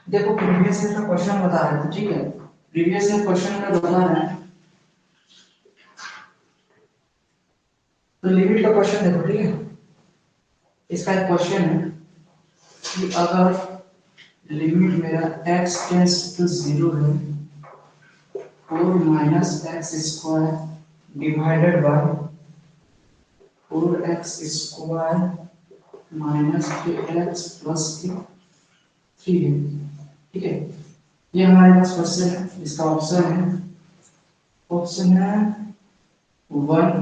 देखो previous year का question बता रहे थे, ठीक है। प्रीवियस ईयर क्वेश्चन का बता रहे हैं, तो लिमिट का क्वेश्चन देखो, ठीक है। इसका एक क्वेश्चन है कि अगर लिमिट मेरा x टेंस टू 0 है, 4 minus x square divided bye 4x square minus 3x plus 3 है, ठीक है। ये हमारे पास क्वेश्चन है। इसका ऑप्शन है 1,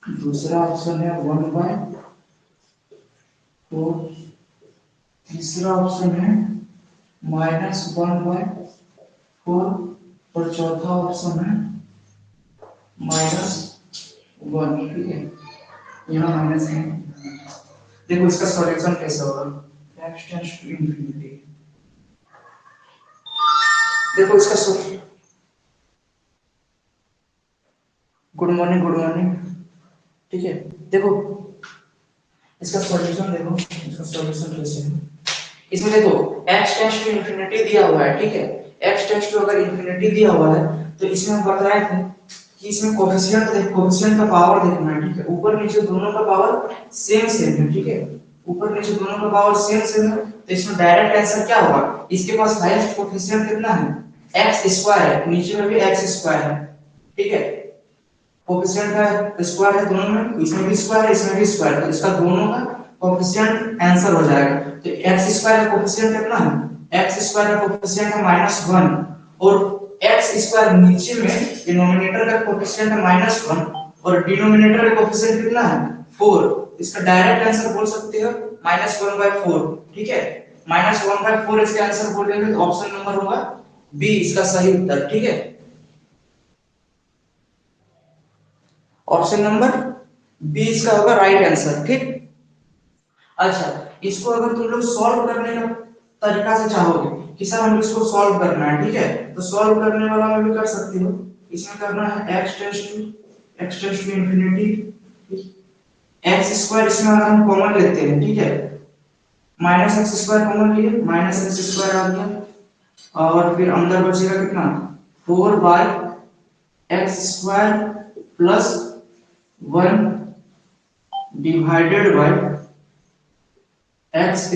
दूसरा ऑप्शन है 1/4, तीसरा ऑप्शन है -1/4 और चौथा ऑप्शन है -1, ठीक है। यहाँ माइनस है। देखो इसका सॉल्यूशन कैसे होगा, x टेंड्स टू इंफिनिटी। देखो इसका गुड मॉर्निंग, ठीक है। देखो इसका सॉल्यूशन देखो, इसका सॉल्यूशन कैसे है। इसमें देखो x टेंड्स टू इंफिनिटी दिया हुआ है, ठीक है। x टेंड्स टू अगर इंफिनिटी दिया हुआ है तो इसमें हम बता रहे थे कि इसमें कोएफिशिएंट का पावर देखना है, ठीक है। ऊपर नीचे दोनों का पावर सेम है, ठीक है। ऊपर नीचे दोनों का पावर सेम है, तो इसमें डायरेक्ट आंसर क्या होगा, इसके पास हाईएस्ट कोएफिशिएंट कितना है, x स्क्वायर है, नीचे में भी x स्क्वायर है, ठीक है। कोएफिशिएंट का स्क्वायर है दोनों में, इसमें भी स्क्वायर है, इसमें भी स्क्वायर है, तो इसका दोनों का कोएफिशिएंट आंसर हो जाएगा। तो x स्क्वायर का कोएफिशिएंट कितना है, x स्क्वायर का कोएफिशिएंट है -1 और x स्क्वायर नीचे में डिनोमिनेटर का कोएफिशिएंट है -1 और डिनोमिनेटर का कोएफिशिएंट कितना है 4। इसका डायरेक्ट आंसर बोल सकते हो -1/4, ठीक है। -1/4 इसका आंसर बोलेंगे तो ऑप्शन नंबर होगा बी इसका सही उत्तर, ठीक है। ऑप्शन नंबर बी इसका होगा राइट आंसर, ठीक। अच्छा, इसको अगर तुम लोग सॉल्व करने का तरीका से चाहोगे कि सर हम इसको सॉल्व करना है, ठीक है, तो सॉल्व करने वाला में भी कर सकते हो। इसमें करना है x tends to infinity, x square इसमें अगर हम कॉमन लेते हैं, ठीक है, -x² कॉमन लिए, -x² आ गया और फिर अंदर बचेगा कितना 4/x² plus 1 divided by x²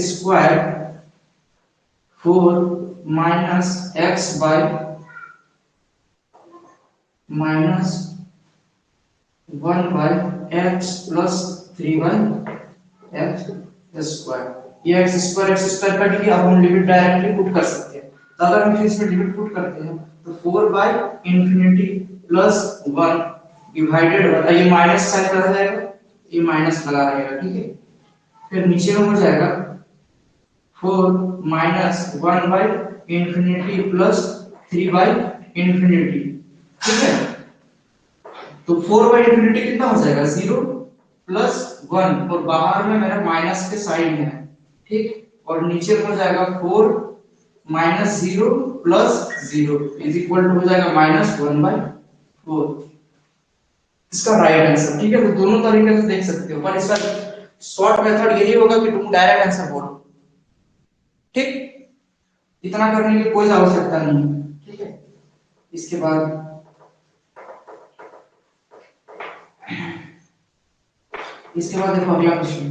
4 minus x by -1/x plus 3/x²। ये x² कट गया, अब हम लिमिट डायरेक्टली पुट कर सकते हैं। तो अगर हम इसमें लिमिट पुट करते हैं तो 4/∞ प्लस 1 डिवाइडेड बाय, ये माइनस साइन लगा जाएगा, ये माइनस लगा रहेगा, ठीक है। फिर नीचे में हो जाएगा 4 माइनस 1/∞ प्लस 3/∞, ठीक है। तो 4/∞ कितना हो जाएगा 0 प्लस 1 और बाहर में मेरा माइनस के साइड में है, ठीक। और नीचे हो जाएगा 4 minus 0 plus 0 is equal to हो जाएगा -1/4। इसका राइट आंसर, ठीक है। तो दोनों तरीके से देख सकते हो, पर इसका शॉर्ट मेथड यही होगा कि तुम डायरेक्ट आंसर बोलो, ठीक। इतना करने की कोई आवश्यकता नहीं है, ठीक है। इसके बाद देखो अगला क्वेश्चन,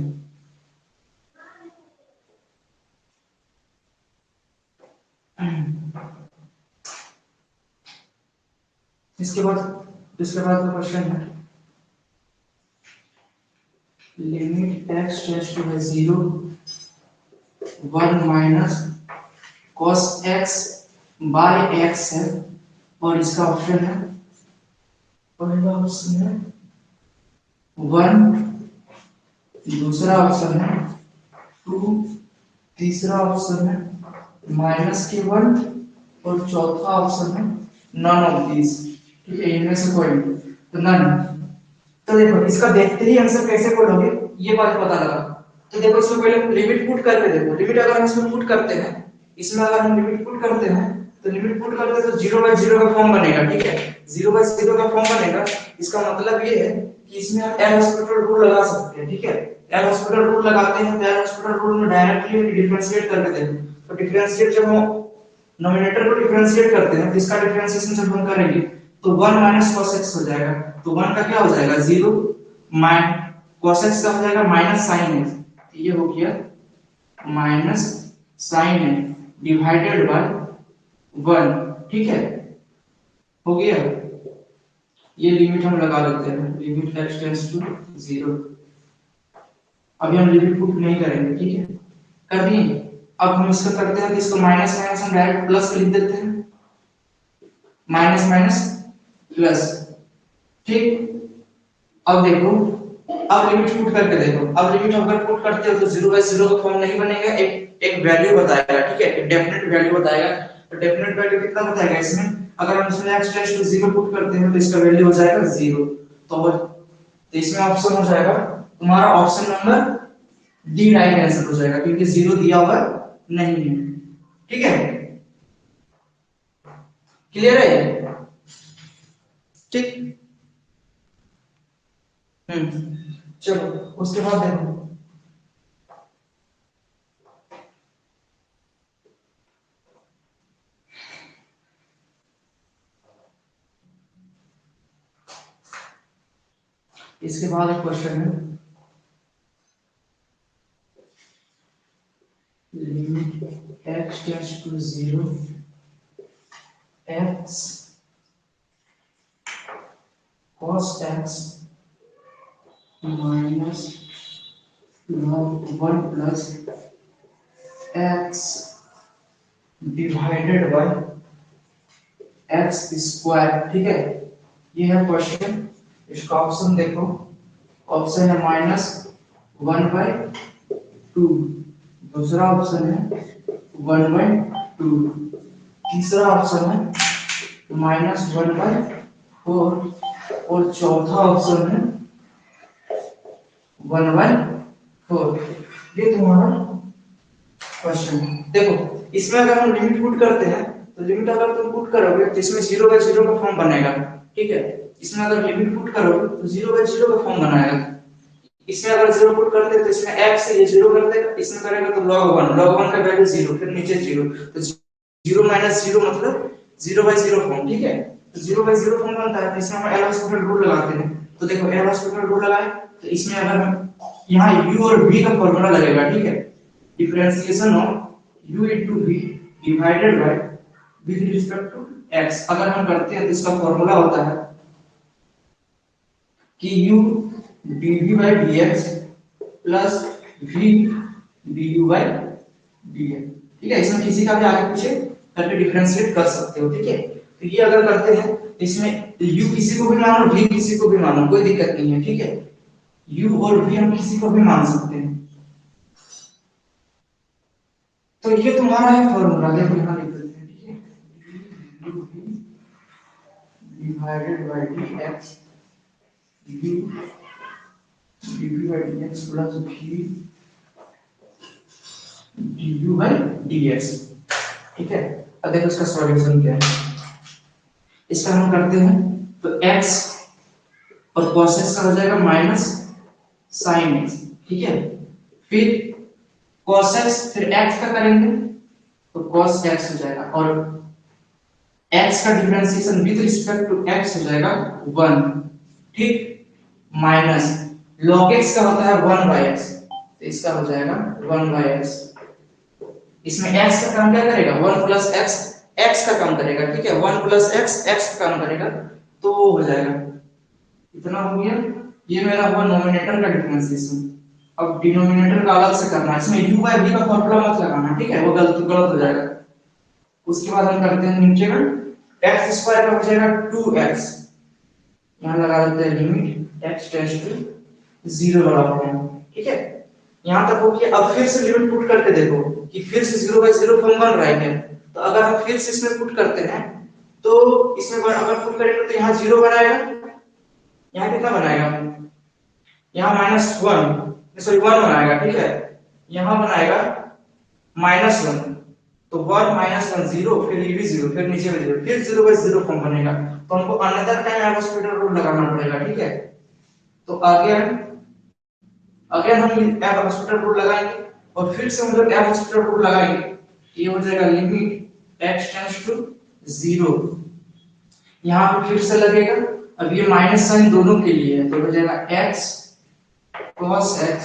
इसके बाद का क्वेश्चन है limit x tends to 0 1 minus cos x by x है और इसका ऑप्शन है, पहला ऑप्शन है 1, दूसरा ऑप्शन है 2, तीसरा ऑप्शन है -1 और चौथा ऑप्शन है नन ऑफ दिस, ठीक है। इनमें से कोई नहीं, तो नन। तो देखो इसका देखते ही आंसर कैसे खोलोगे ये बात पता लगा। तो देखो इसमें पहले लिमिट पुट करके देखो, लिमिट अगर हम इसमें पुट करते हैं, इसमें अगर हम लिमिट पुट करते हैं तो लिमिट पुट करते हैं तो 0/0 का फॉर्म बनेगा, ठीक है। 0/0 का फॉर्म बनेगा, इसका मतलब ये है कि इसमें हम एल हॉस्पिटल रूल लगा सकते हैं, ठीक है। एल हॉस्पिटल रूल लगाते हैं तो एल हॉस्पिटल रूल में डायरेक्टली डिफरेंशिएट करके देखो, तो डिफरेंशिएट जब हम नोमिनेटर को डिफरेंशिएट करते हैं तो इसका डिफरेंशिएशन जब हम करेंगे तो 1 माइनस cos x हो जाएगा, तो 1 का क्या हो जाएगा 0, माइन cos x का हो जाएगा माइनस sin x, ये हो गया minus sin x divided bye 1, ठीक है, हो गया। ये लिमिट हम लगा लेते हैं, लिमिट x टेंड्स टू 0। अभी हम लिमिट पुट नहीं करेंगे, ठीक है, कर दिए। अब हम इसका करते हैं तो इसको माइनस माइनस हम डायरेक्ट प्लस लिख देते हैं, माइनस माइनस प्लस, ठीक। अब देखो, अब लिमिट पुट करके देखो, अब लिमिट अगर पुट करते हो तो 0/0 का फॉर्म नहीं बनेगा, एक वैल्यू बताएगा, ठीक है, एक डेफिनेट वैल्यू बताएगा। तो डेफिनेट वैल्यू कितना बताएगा इसमें, अगर हम इसमें x टेंड्स टू 0 पुट करते हैं तो इसका वैल्यू हो जाएगा 0। तो इसमें ऑप्शन हो जाएगा तुम्हारा option number D right answer हो जाएगा, क्योंकि 0 दिया हुआ नहीं है, ठीक है, क्लियर है, ठीक। चलो उसके बाद देखो, इसके बाद एक क्वेश्चन है, limit x tends to 0 x cos x minus log 1 plus x divided by x square, ठीक है, ये है क्वेश्चन। इसका ऑप्शन देखो, ऑप्शन है -1/2, दूसरा ऑप्शन है 1/2, तीसरा ऑप्शन है -1/4 और चौथा ऑप्शन है 1/4। ये तुम्हारा क्वेश्चन है। देखो इसमें अगर हम लिमिट पुट करते हैं तो लिमिट अगर तुम पुट करोगे तो इसमें 0/0 का फॉर्म बनेगा, ठीक है, इसमें अगर लिमिट पुट करोगे तो 0/0 का फॉर्म बनाएगा। इसमें अगर 0 पुट करते हैं तो इसमें x से ये 0 कर देगा, इसमें करेगा तो log 1 का वैल्यू 0, फिर नीचे 0, तो 0 माइनस 0 मतलब 0/0 फॉर्म, ठीक है। तो 0/0 फॉर्म बनता है, तो इसमें हम एल हॉस्पिटल रूल लगाते हैं। तो देखो एल हॉस्पिटल रूल लगाए तो इसमें अगर हम यहाँ u और v का फॉर्मूला लगेगा, ठीक है, differentiation of u into v divided by with respect to x। अगर हम करते हैं तो इसका फॉर्मूला होता है कि u dv by dx plus v du by dx, ठीक है। इसमें किसी का भी आगे पीछे करके डिफरेंशिएट कर सकते हो, ठीक है। तो ये अगर करते हैं तो इसमें u किसी को भी मानो, v किसी को भी मानो, कोई दिक्कत नहीं है, ठीक है, u और v हम किसी को भी मान सकते हैं। तो ये तुम्हारा है फॉर्मूला, देखो यहाँ लिख देते हैं, ठीक है, divided by dx u dv by dx plus v du by dx, ठीक है। अब देखो इसका सॉल्यूशन क्या है, इसका हम करते हैं तो x और cos x का हो जाएगा माइनस sin x, ठीक है, फिर cos x फिर x का करेंगे तो cos x हो जाएगा, और x का differentiation with respect to x हो जाएगा 1, ठीक, माइनस log x का होता है 1/x, तो इसका हो जाएगा 1/x। इसमें x का काम क्या करेगा, 1 प्लस x x का काम करेगा, ठीक है, 1 प्लस x x का काम करेगा, तो वो हो जाएगा, इतना हो गया। ये मेरा हुआ नोमिनेटर का डिफरेंशिएशन। अब डिनोमिनेटर का अलग से करना है, इसमें u by v का फॉर्मूला मत लगाना, ठीक है, वो गलत हो जाएगा। उसके बाद हम करते हैं नीचे में x स्क्वायर का हो जाएगा 2x, यहां लगा देते हैं लिमिट x टेंड्स टू 0 वाला फॉर्म, ठीक है, यहां तक हो गया। अब फिर से लिमिट पुट करके देखो कि फिर से 0/0 फॉर्म बन रहा है, तो अगर हम फिर से इसमें पुट करते हैं तो इसमें अगर पुट करेंगे तो यहाँ 0 बनाएगा, यहाँ कितना बनाएगा, यहाँ -1 सॉरी 1 बनाएगा, ठीक है, यहाँ बनाएगा -1, तो 1 -1 0, फिर ये भी 0, फिर नीचे भी 0, फिर 0/0 फॉर्म बनेगा। तो हमको अनदर टाइम एलोस्पिटल रूल लगाना पड़ेगा, ठीक है। तो अगेन हम एलोस्पिटल रूल लगाएंगे और फिर से हम लोग एलोस्पिटल रूल लगाएंगे, ये हो जाएगा लिमिट x टेंड्स टू 0। यहाँ पे फिर से लगेगा, अब ये माइनस साइन दोनों के लिए है, तो हो जाएगा x cos x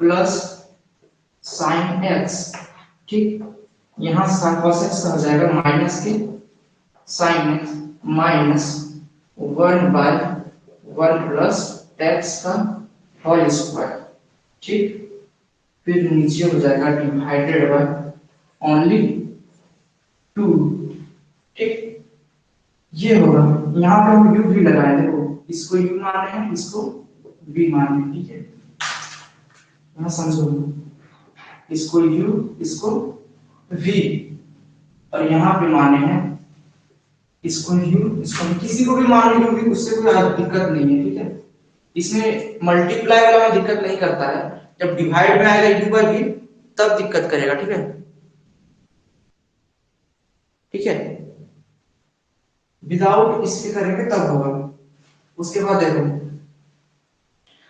plus sign x। ठीक, यहाँ cos x का हो जाएगा माइनस के sine x minus 1/1 plus x का होल स्क्वायर। ठीक, फिर नीचे हो जाएगा डिवाइडेड बाय ओनली 2। ठीक, ये होगा, यहाँ पे हम u भी लगाए, देखो इसको u माने हैं, इसको v माने हैं। ठीक है, यहाँ समझो, इसको u इसको v, और यहाँ पे माने हैं इसको u इसको v। किसी को भी मान लो भी, उससे कोई दिक्कत नहीं है। ठीक है, इसमें मल्टीप्लाई वाला में दिक्कत नहीं करता है, जब डिवाइड में आएगा u बाय v तब दिक्कत करेगा। ठीक है, ठीक है, विदाउट इसके करेंगे तब होगा। उसके बाद देखो,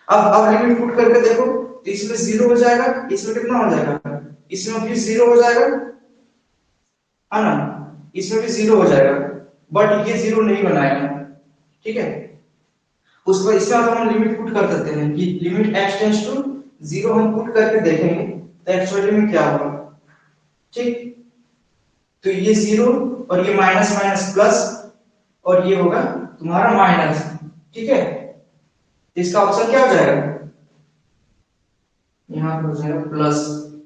अब लिमिट पुट करके देखो, तो इसमें 0 हो जाएगा, इसमें कितना हो जाएगा, इसमें भी 0 हो जाएगा, है ना, इसमें भी 0 हो जाएगा, बट ये 0 नहीं बनाएगा। ठीक है, उसके बाद इसमें हम लिमिट पुट कर सकते हैं कि लिमिट x टेंड्स टू 0 हम पुट करके देखेंगे तो एक्चुअली में क्या होगा। ठीक, तो ये 0 और ये माइनस माइनस प्लस, और ये होगा तुम्हारा माइनस। ठीक है, इसका ऑप्शन क्या हो जाएगा, यहाँ पे हो जाएगा प्लस,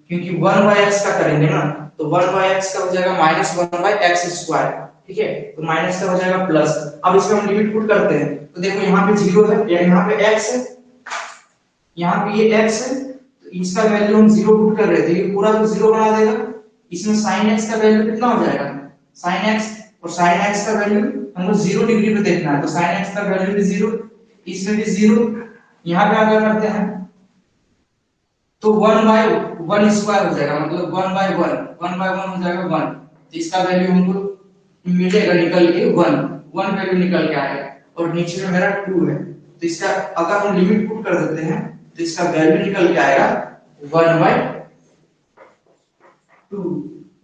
क्योंकि 1/x का करेंगे ना, तो 1/x का हो जाएगा माइनस 1/x²। ठीक है, तो माइनस का हो जाएगा प्लस। अब इसमें हम लिमिट पुट करते हैं, तो देखो यहाँ पे 0 है, यहाँ पे x है, यहाँ पे ये x है, तो इसका वैल्यू हम 0 पुट कर रहे थे, ये पूरा तो 0 बना देगा। इसमें sin x का वैल्यू कितना हो जाएगा, sin x, और sin x का वैल्यू हमको 0 डिग्री पे देखना है, तो sin x का वैल्यू भी 0, इसमें भी 0। यहाँ पे अगर करते हैं तो 1/1² हो जाएगा, मतलब 1/1 हो जाएगा 1, तो इसका वैल्यू हमको मिलेगा निकल के 1 वैल्यू निकल के आएगा, और नीचे में मेरा 2 है, तो इसका अगर हम लिमिट पुट कर देते हैं तो इसका वैल्यू निकल के आएगा 1/2।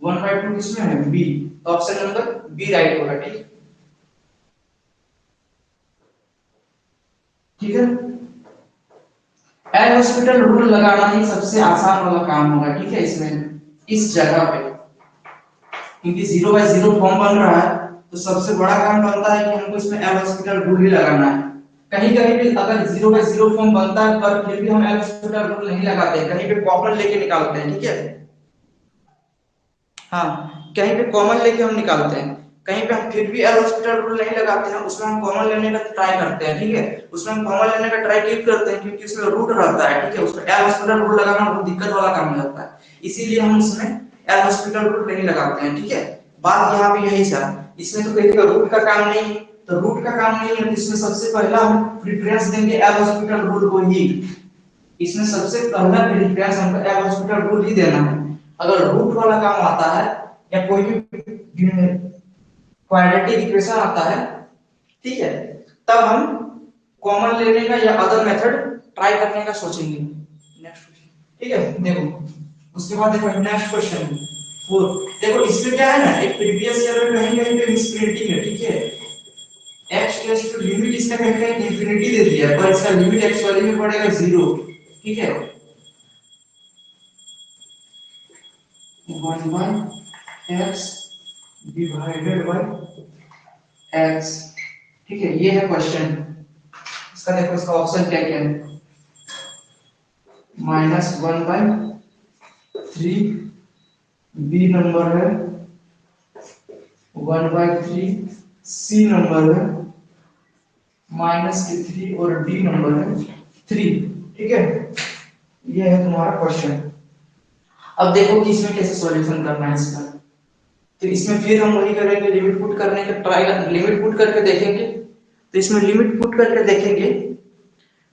1/2 किसमें है, बी, तो ऑप्शन नंबर बी राइट होगा। ठीक, ठीक है, एल हॉस्पिटल रूल लगाना ही सबसे आसान वाला काम होगा। ठीक है, इसमें इस जगह पे, क्योंकि 0/0 फॉर्म बन रहा है, तो सबसे बड़ा काम बनता है कि हमको इसमें एल हॉस्पिटल रूल ही लगाना है। कहीं कहीं भी अगर 0/0 फॉर्म बनता है पर फिर भी हम एल हॉस्पिटल रूल नहीं लगाते हैं, कहीं पे कॉमन लेके निकालते हैं। ठीक है, हाँ, कहीं पे कॉमन लेके हम निकालते हैं, कहीं पे हम फिर भी एल हॉस्पिटल रूल नहीं लगाते हैं, उसमें हम कॉमन लेने का ट्राई करते हैं। ठीक है, उसमें हम कॉमन लेने का ट्राई क्यों करते हैं, क्योंकि उसमें रूट रहता है। ठीक है, उसमें एल हॉस्पिटल रूल लगाना बहुत दिक्कत वाला काम हो जाता है, इसीलिए हम उसमें एल हॉस्पिटल रूल नहीं लगाते हैं। ठीक है, बात यहाँ पे यही था, इसमें तो कहीं का रूट का काम नहीं है, तो रूट का काम नहीं है, तो इसमें सबसे पहला हम प्रेफरेंस देंगे एल हॉस्पिटल रूल को ही। इसमें सबसे पहला प्रेफरेंस हमको एल हॉस्पिटल रूल ही देना है। अगर रूट वाला काम आता है या कोई भी क्वाड्रेटिक इक्वेशन आता है, ठीक है, तब हम कॉमन लेने का या अदर मेथड ट्राई करने का सोचेंगे। नेक्स्ट क्वेश्चन, ठीक है, देखो उसके बाद देखो नेक्स्ट क्वेश्चन 4। देखो इसमें क्या है ना, एक प्रीवियस ईयर में कहीं कहीं पे मिसप्रिंटिंग है। ठीक है, x टेंड्स टू लिमिट इसका कहीं कहीं इंफिनिटी दे दिया है, पर इसका लिमिट एक्चुअली में पड़ेगा 0। ठीक है, 1/x डिवाइडेड बाय x। ठीक है, ये है क्वेश्चन। इसका देखो, इसका ऑप्शन क्या क्या है, -1/3 बी नंबर है, 1/3 सी नंबर है, -3 और डी नंबर है 3। ठीक है, ये है तुम्हारा क्वेश्चन। अब देखो कि इसमें कैसे सॉल्यूशन करना है इसका, तो इसमें फिर हम वही करेंगे, लिमिट पुट करने का ट्राई, लिमिट पुट करके देखेंगे। तो इसमें लिमिट पुट करके देखेंगे,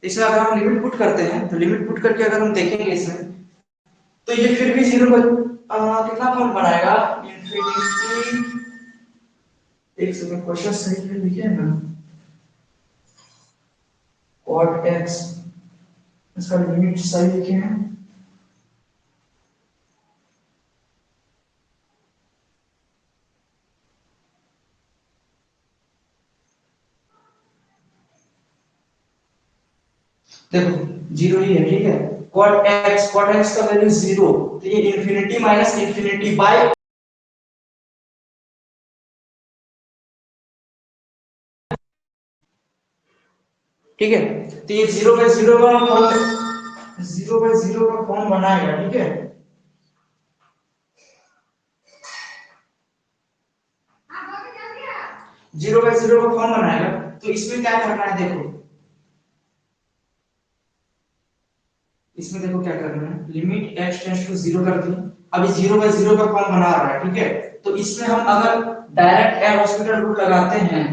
इसमें अगर हम लिमिट पुट करते हैं, तो लिमिट पुट करके अगर हम देखेंगे इसमें, तो ये फिर भी 0 कितना फॉर्म बनाएगा, इंफिनिटी। एक सेकंड, क्वेश्चन सही है लिखे है ना, cot x, इसका लिमिट सही लिखे हैं, देखो जीरो ही है, ठीक है। cot x का वैल्यू जीरो, तो ये इंफिनिटी माइनस इंफिनिटी बाय, ठीक है। तो ये जीरो बाय जीरो का फॉर्म, जीरो बाय जीरो का फॉर्म बनाएगा, ठीक है। जीरो बाय जीरो का फॉर्म बनाएगा, तो इसमें क्या करना है देखो, इसमें देखो क्या करना है, limit x tends to zero कर दी। अभी जीरो बाय जीरो का फॉर्म बना रहा है, ठीक है। तो इसमें हम अगर डायरेक्ट एल हॉस्पिटल रूल लगाते हैं,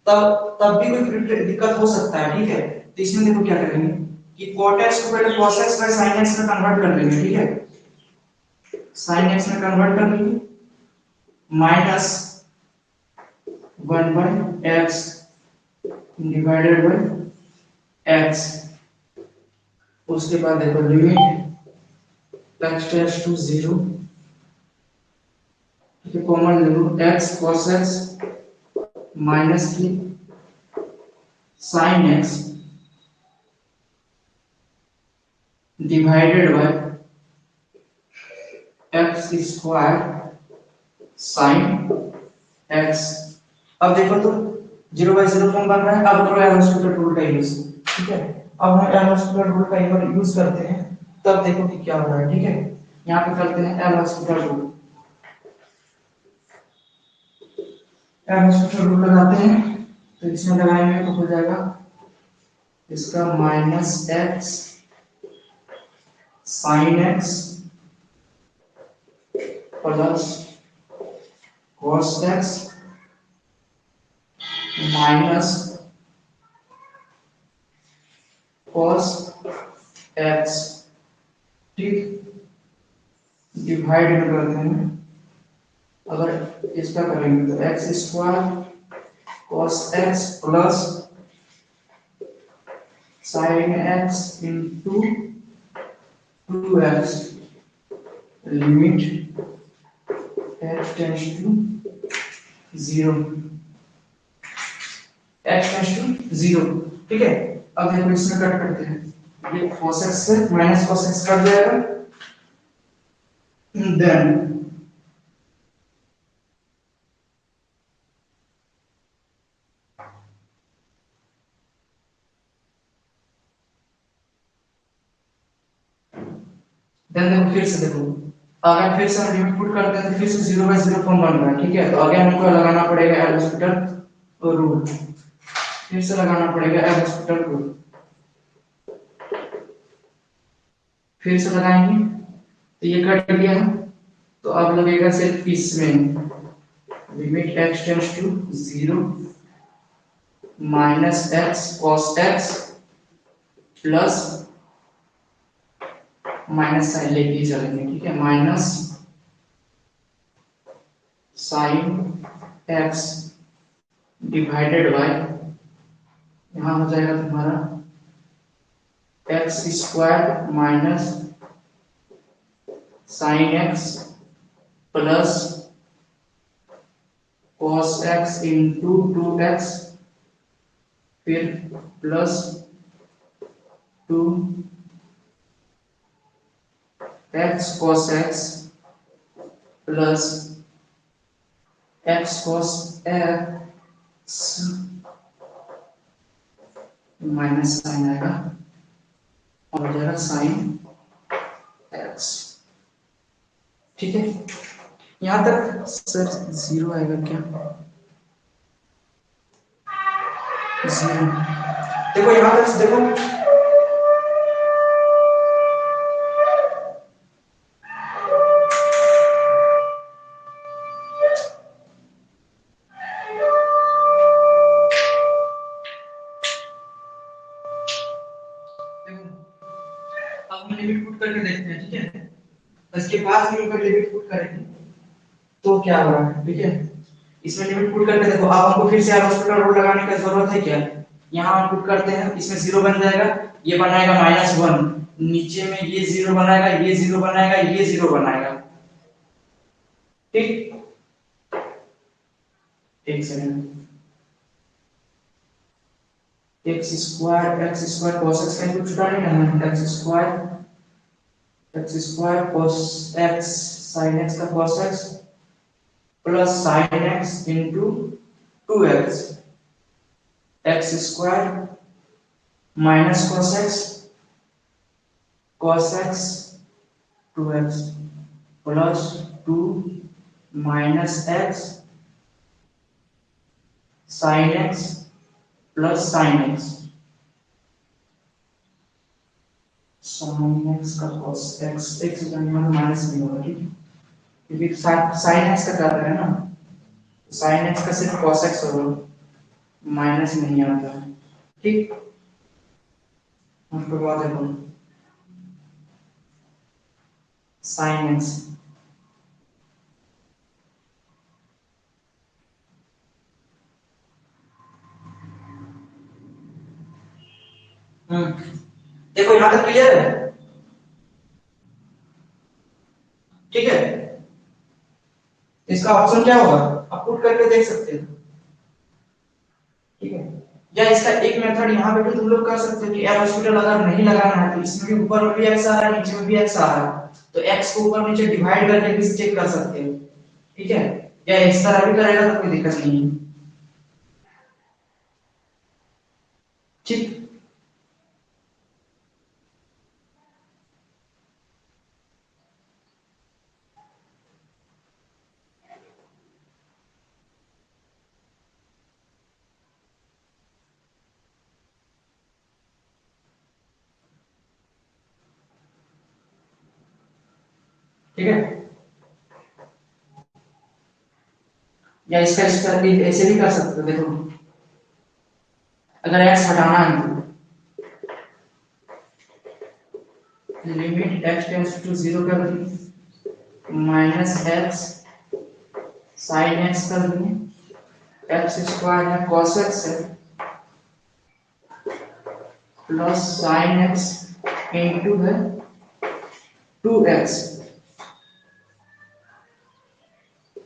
तब तब भी कोई दिक्कत हो सकता है, ठीक है। तो इसमें देखो क्या करेंगे कि cot x को पहले cos x by sin x में कन्वर्ट कर देंगे, ठीक है। sin x में कन्वर्ट कर देंगे, minus 1 by x divided by x। उसके बाद देखो limit x tends to zero, ठीक है, कॉमन ले लो, x cos x माइनस की sin x divided by x square sin x। अब देखो तो जीरो बाय जीरो फॉर्म बन रहा है। अब करो एल हॉस्पिटल रूल का यूज, ठीक है। अब हम एल हॉस्पिटल रूल का यूज करते हैं, तब देखो कि क्या हो रहा है, ठीक है। यहाँ पे करते हैं L hospital rule, L hospital rule लगाते हैं। तो इसमें लगाएंगे तो हो जाएगा इसका minus x sine x plus cos x minus cos x, ठीक, डिवाइड में करते हैं। अगर इसका करेंगे तो x square cos x plus sin x into 2x limit x tends to zero, x tends to zero, ठीक है। अब देखो इसमें कट करते हैं, ये cos x से माइनस cos x कट जाएगा, देन देखो फिर से देखो, अगर फिर से हम लिमिट पुट करते हैं तो फिर से जीरो बाय जीरो फॉर्म बन रहा है, ठीक है। तो अगेन हमको लगाना पड़ेगा एल हॉस्पिटल रूल, फिर से लगाना पड़ेगा एल हॉस्पिटल रूल, फिर से लगाएंगे तो ये कट गया है। तो अब लगेगा सिर्फ इसमें limit x tends to zero minus x cos x plus minus sine लेके ही चलेंगे, ठीक है, minus sine x divided by, यहाँ हो जाएगा तुम्हारा x square minus sine x plus cos x into 2x, फिर plus 2 x cos x plus x cos x minus sine आएगा और हो जाएगा साइन x, ठीक है। यहां तक सर जीरो आएगा क्या, जीरो, देखो यहां तक देखो, अब हम लिमिट पुट करके देखते हैं, ठीक है। इसके बाद हम ऊपर लिमिट पुट करेंगे तो क्या हो रहा है, ठीक है। इसमें लिमिट पुट करके देखो, अब हमको फिर से यार हॉस्पिटल रूल लगाने की जरूरत है क्या। यहाँ हम पुट करते हैं, इसमें जीरो बन जाएगा, ये बनाएगा माइनस वन, नीचे में ये जीरो बनाएगा, ये जीरो बनाएगा, ये जीरो बनाएगा, ठीक। एक second, x square cos x का कुछ छुटा नहीं ना, x square cos x sin x का cos x plus sin x into 2x x square minus cos x 2x plus 2 minus x sin x plus sin x का cos x x minus नहीं होगा, ठीक है, क्योंकि sin x का कर रहे हैं ना, sin x का सिर्फ cos x होगा, माइनस नहीं आता है, ठीक। उसके बाद देखो sin x देखो यहाँ तक क्लियर है, ठीक है। इसका ऑप्शन क्या होगा आप पुट करके देख सकते हो, ठीक है। या इसका एक मेथड यहाँ पे भी तुम लोग कर सकते हो कि एल हॉस्पिटल अगर नहीं लगाना है तो इसमें भी ऊपर में भी एक्स आ रहा है नीचे में भी एक्स आ रहा है, तो एक्स को ऊपर नीचे डिवाइड करके भी चेक कर सकते हो, ठीक है। या इस तरह भी करेगा तो कोई दिक्कत नहीं है, ठीक। ठीक है, या इसका इसका ऐसे भी कर सकते हो, देखो अगर एक्स हटाना है तो लिमिट x टेंड्स टू 0 कर दी, माइनस x sin x कर दी, x स्क्वायर है cos x है प्लस sin x इंटू है 2x।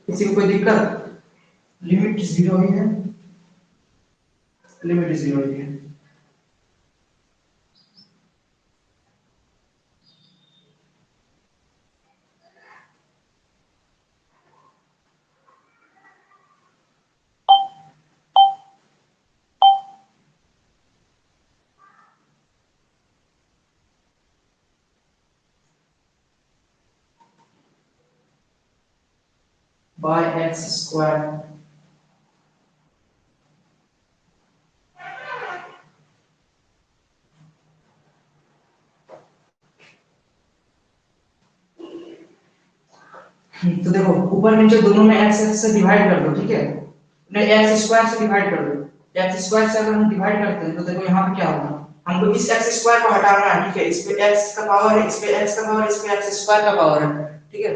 किसी को कोई दिक्कत, लिमिट 0 ही है, लिमिट 0 ही है, बाय एक्स स्क्वायर। तो देखो ऊपर नीचे दोनों में x x से डिवाइड कर दो, ठीक है, नहीं x स्क्वायर से डिवाइड कर दो, x स्क्वायर से अगर हम डिवाइड करते हैं तो देखो यहाँ पे क्या होगा, हमको इस x स्क्वायर को हटाना है, ठीक है, इस पे x का पावर है, इस पे x का पावर, इस पे x स्क्वायर का पावर है, ठीक है,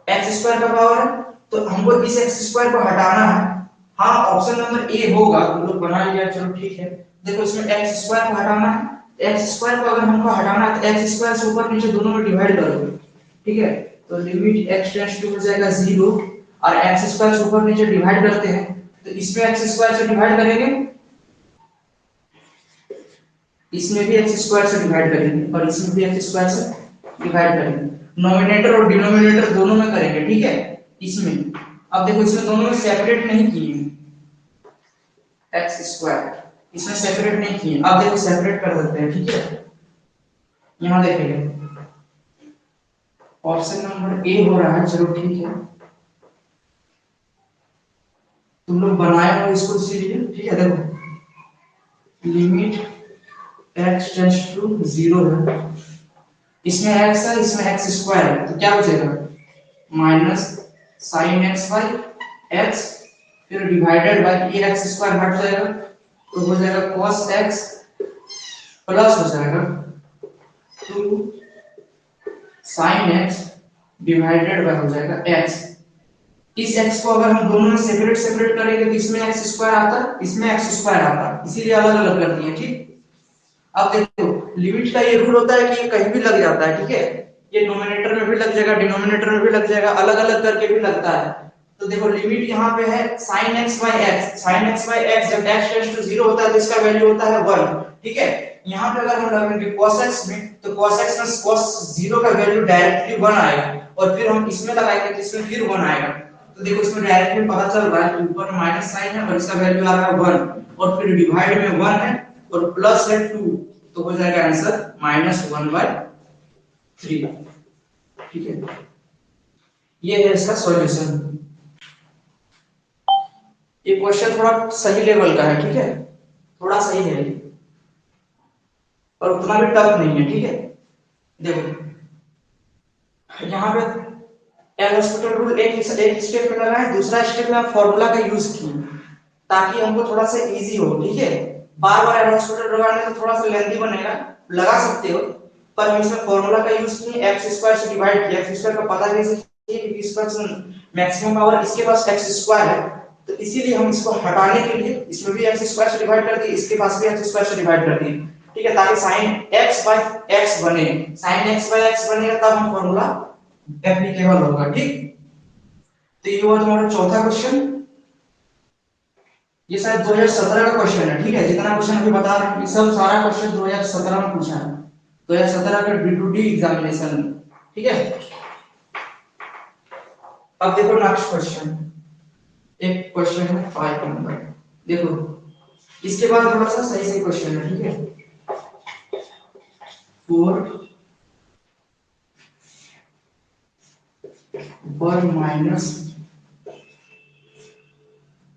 x स्क्वायर का पावर है, तो हमको इस x स्क्वायर को हटाना है। हाँ ऑप्शन नंबर ए होगा, तुम लोग बना लिया, चलो ठीक है। देखो इसमें x स्क्वायर को हटाना है, x स्क्वायर को अगर हमको हटाना है तो x स्क्वायर से ऊपर नीचे दोनों में डिवाइड करोगे, ठीक है, तो लिमिट x टेंड्स टू हो जाएगा 0 और x स्क्वायर से ऊपर नीचे डिवाइड करते हैं तो इसमें x स्क्वायर से डिवाइड करेंगे, इसमें भी x स्क्वायर से डिवाइड करेंगे और इसमें भी x स्क्वायर से डिवाइड करेंगे, नोमिनेटर और डिनोमिनेटर दोनों में करेंगे, ठीक है। इसमें अब देखो इसमें दोनों में सेपरेट नहीं किए x स्क्वायर, इसमें सेपरेट नहीं किए, अब देखो सेपरेट कर देते हैं, ठीक है। यहाँ देखिए ऑप्शन नंबर ए हो रहा है, चलो ठीक है, तुम लोग बनाए हो इसको इसीलिए, ठीक है। देखो लिमिट x टेंड्स टू 0 है, इसमें x है इसमें x स्क्वायर है, तो क्या हो जाएगा minus sine x by x फिर डिवाइडेड बाई ये एक्स स्क्वायर हट जाएगा तो हो जाएगा cos x प्लस हो जाएगा 2 sin x डिवाइडेड बाय हो जाएगा x। इस x को अगर हम दोनों में सेपरेट सेपरेट करेंगे तो इसमें x स्क्वायर आता है इसमें x स्क्वायर आता है, इसीलिए अलग अलग कर दिए, ठीक। अब देखो लिमिट का ये रूल होता है कि ये कहीं भी लग जाता है, ठीक है, ये नोमिनेटर में भी लग जाएगा डिनोमिनेटर में भी लग जाएगा, अलग अलग करके भी लगता है, तो देखो लिमिट यहाँ पे है sin x by x, sin x by x जब x टेंड्स टू 0 होता है तो इसका वैल्यू होता है 1, ठीक है। यहाँ पे अगर हम लगाएंगे cos x में तो cos x में cos 0 का वैल्यू डायरेक्टली 1 आएगा, और फिर हम इसमें लगाएंगे तो इसमें फिर 1 आएगा। तो देखो इसमें डायरेक्टली पता चल रहा है कि ऊपर माइनस साइन है और इसका वैल्यू आ रहा है 1, और फिर डिवाइड में 1 है और प्लस है 2, तो हो जाएगा आंसर -1/3, ठीक है। ये है इसका सॉल्यूशन। ये क्वेश्चन थोड़ा सही लेवल का है, ठीक है, थोड़ा सही है और उतना भी टफ नहीं है, ठीक है। देखो यहाँ पे एल हॉस्पिटल रूल एक स्टेप में लगा है, दूसरा स्टेप में आप फॉर्मूला का यूज किए ताकि हमको थोड़ा सा इजी हो, ठीक है। बार बार एल हॉस्पिटल लगाने से थोड़ा सा लेंथी बनेगा, लगा सकते हो, पर हम इसमें फॉर्मूला का यूज किए, x स्क्वायर से डिवाइड किया। x स्क्वायर का पता कैसे किए, क्योंकि इस पर मैक्सिमम पावर इसके पास x स्क्वायर है, तो इसीलिए हम इसको हटाने के लिए इसमें भी x स्क्वायर से डिवाइड कर दिए, इसके पास भी x स्क्वायर से डिवाइड कर दिए, ठीक है, ताकि sin x by x बने। sin x by x बनेगा तब हम फॉर्मूला एप्लीकेबल होगा, ठीक। तो ये हुआ तुम्हारा चौथा क्वेश्चन। ये शायद 2017 का क्वेश्चन है, ठीक है। जितना क्वेश्चन अभी बता रहे हैं ये सब सारा क्वेश्चन 2017 में पूछा है, 2017 का D2D एग्जामिनेशन, ठीक है। अब देखो नेक्स्ट क्वेश्चन, एक क्वेश्चन है 5 नंबर, देखो इसके बाद थोड़ा सा सही सही क्वेश्चन है, ठीक है। 4 1 minus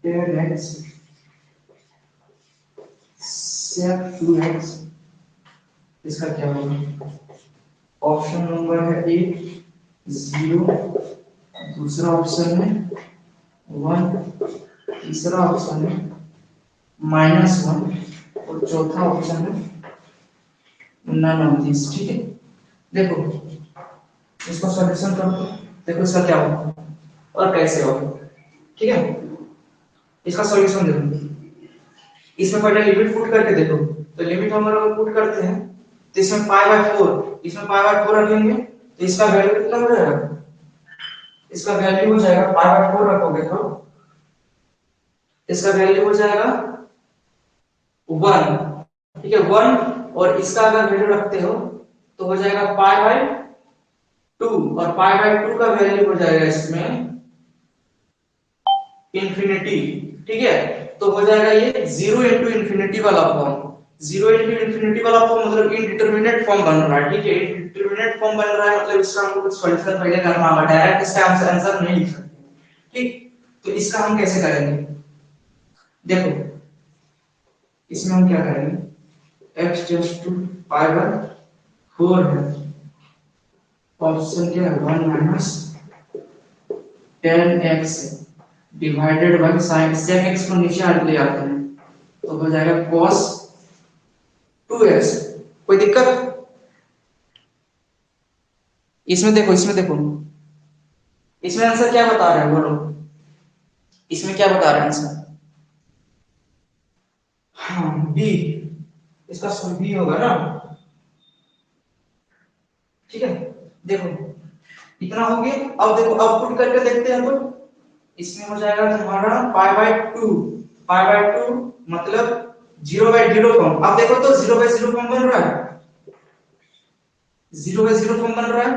10x sec 2x, इसका क्या होगा। ऑप्शन नंबर है ए 0, दूसरा ऑप्शन है 1, तीसरा ऑप्शन है -1 और चौथा ऑप्शन है नन ऑफ दिस, ठीक है। देखो इसको सॉल्यूशन करो, देखो इसका क्या होगा और कैसे होगा, ठीक है। इसका सॉल्यूशन देखो, इसमें पहले लिमिट पुट करके देखो, तो लिमिट हम अगर पुट करते हैं तो इसमें π/4, इसमें π/4 रखेंगे तो इसका वैल्यू कितना हो जाएगा, इसका वैल्यू हो जाएगा π/4 रखोगे तो इसका वैल्यू हो जाएगा 1, ठीक है, 1, और इसका अगर वैल्यू रखते हो तो हो जाएगा π/2, और π/2 का वैल्यू हो जाएगा इसमें इंफिनिटी, ठीक है। तो हो जाएगा ये 0 into इंफिनिटी वाला फॉर्म, 0 into इंफिनिटी वाला फॉर्म मतलब इनडिटरमिनेट फॉर्म बन रहा है, ठीक है। इनडिटरमिनेट फॉर्म बन रहा है मतलब इसका हमको कुछ सॉल्यूशन पहले करना होगा, डायरेक्ट इसका आंसर नहीं लिख सकते, ठीक। तो इसका हम कैसे करेंगे, देखो इसमें हम क्या करेंगे, x टेंड्स टू π/4 है, ऑप्शन क्या है 1 minus 10x divided by sin sec x को नीचे ले आते हैं तो हो जाएगा cos 2x। कोई दिक्कत इसमें देखो, इसमें आंसर क्या बता रहे हैं बोलो, इसमें क्या बता रहे हैं आंसर, हाँ बी, इसका सॉल्व बी होगा ना, ठीक है। देखो इतना हो गया, अब देखो अब पुट करके देखते हैं, तो इसमें हो जाएगा तुम्हारा π/2, π/2 मतलब 0/0 फॉर्म। अब देखो तो 0/0 फॉर्म बन रहा है, 0/0 फॉर्म बन रहा है,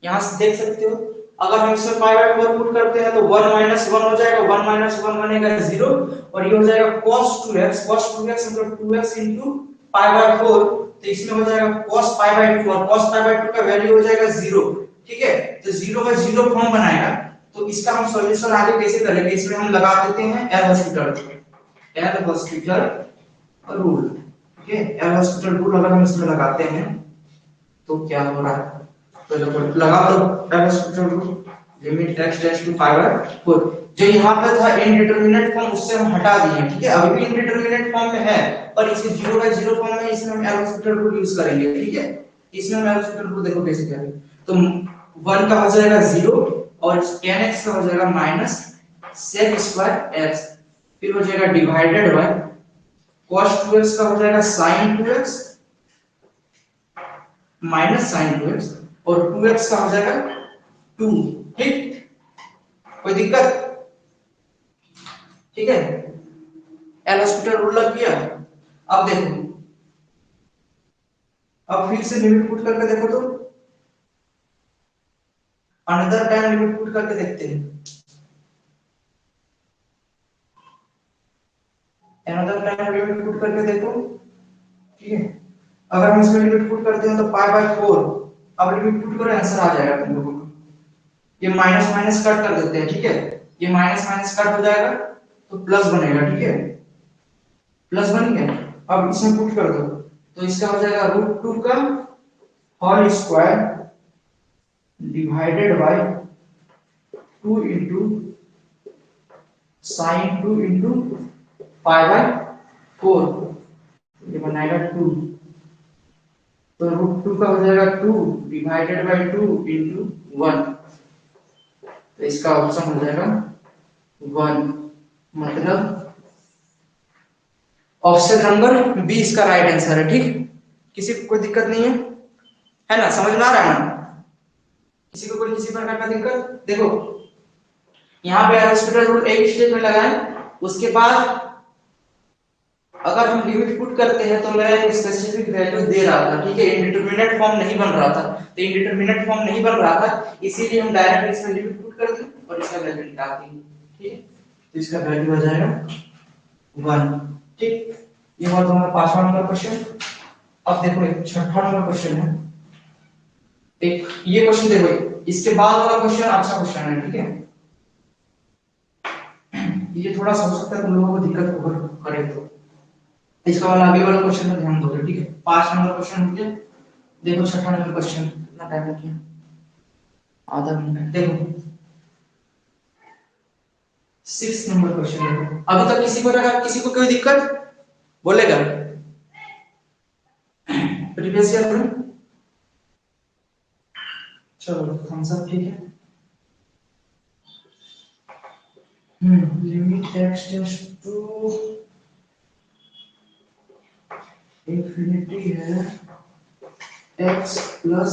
यहां से देख सकते हो। अगर हम इसमें π/4 पुट करते हैं तो 1 - 1 हो जाएगा, 1 - 1 बनेगा 0, और ये हो जाएगा cos 2x, cos 2x मतलब 2x into π/4, तो इसमें हो जाएगा cos π/2, और cos π/2 का वैल्यू हो जाएगा 0, ठीक है। तो 0/0 फॉर्म बनाएगा, तो इसका हम सॉल्यूशन आगे कैसे करेंगे, इसमें हम लगा देते हैं एल हॉस्पिटल रूल, ठीक है। एल हॉस्पिटल रूल अगर हम इसमें लगाते हैं तो क्या हो रहा है, तो देखो लगा दो L hospital rule, limit x tends to π/4, जो यहाँ पे था इनडिटरमिनेट फॉर्म उससे हम हटा दिए, ठीक है। अभी भी इनडिटरमिनेट फॉर्म में है पर इसके 0/0 फॉर्म में इसमें हम एल हॉस्पिटल रूल यूज करेंगे, ठीक है। इसमें हम एल हॉस्पिटल रूल देखो कैसे करेंगे, तो 1 का हो जाएगा 0 और 10x का हो जाएगा माइनस sec स्क्वायर x, फिर हो जाएगा डिवाइडेड बाय cos 2x का हो जाएगा sin 2x minus sin 2x, और 2x का हो जाएगा 2, ठीक। कोई दिक्कत? ठीक है, एल हॉस्पिटल रूल लग गया। अब देखो, अब फिर से लिमिट पुट करके देखो तो अनदर टाइम लिमिट पुट करके देखते हैं। अनदर टाइम लिमिट पुट करके देखो, ठीक है। अगर हम इसमें लिमिट पुट करते हैं तो पाई बाय 4, अब लिमिट पुट करो आंसर आ जाएगा तुम लोगों को। ये माइनस माइनस कट कर देते हैं, ठीक है, ये माइनस माइनस कट हो जाएगा तो प्लस बनेगा, ठीक है, प्लस बन गया। अब इसमें पुट कर दो तो इसका हो जाएगा √2 का whole square divided by 2 into sine 2 into pi by 4, ये बनाएगा 2, तो √2 का हो जाएगा 2 डिवाइडेड बाय 2 इंटू 1, तो इसका ऑप्शन हो जाएगा 1, मतलब ऑप्शन नंबर बी इसका राइट आंसर है। ठीक, किसी को कोई दिक्कत नहीं है ना, समझ में आ रहा है ना? किसी को कोई किसी प्रकार का दिक्कत? देखो यहाँ पे हॉस्पिटल रूल एक स्टेप में लगाए, उसके बाद अगर हम लिमिट पुट करते हैं तो मेरा एक स्पेसिफिक वैल्यू दे रहा था, ठीक है, इंडिटरमिनेट फॉर्म नहीं बन रहा था, तो इंडिटरमिनेट फॉर्म नहीं बन रहा था इसीलिए हम डायरेक्ट इसमें लिमिट पुट कर दें और इसका वैल्यू निकाल देंगे, ठीक है, तो इसका वैल्यू हो जाएगा 1। ठीक, ये हुआ तुम्हारा 5वां नंबर क्वेश्चन। अब देखो एक 6वां नंबर क्वेश्चन है, एक ये क्वेश्चन देखो, इसके बाद वाला क्वेश्चन अच्छा क्वेश्चन है, ठीक है, ये थोड़ा सा हो सकता है तुम लोगों को दिक्कत करे, तो इसका वाला अभी वाला क्वेश्चन में ध्यान दो, ठीक है। 5 नंबर क्वेश्चन हो गया, देखो 6वां नंबर क्वेश्चन, कितना टाइम लग गया, आधा मिनट। देखो 6 नंबर क्वेश्चन देखो, अभी तक किसी को कोई दिक्कत बोलेगा प्रीवियस ईयर में? चलो थम्स अप, ठीक है। Limit x tends to infinity है x plus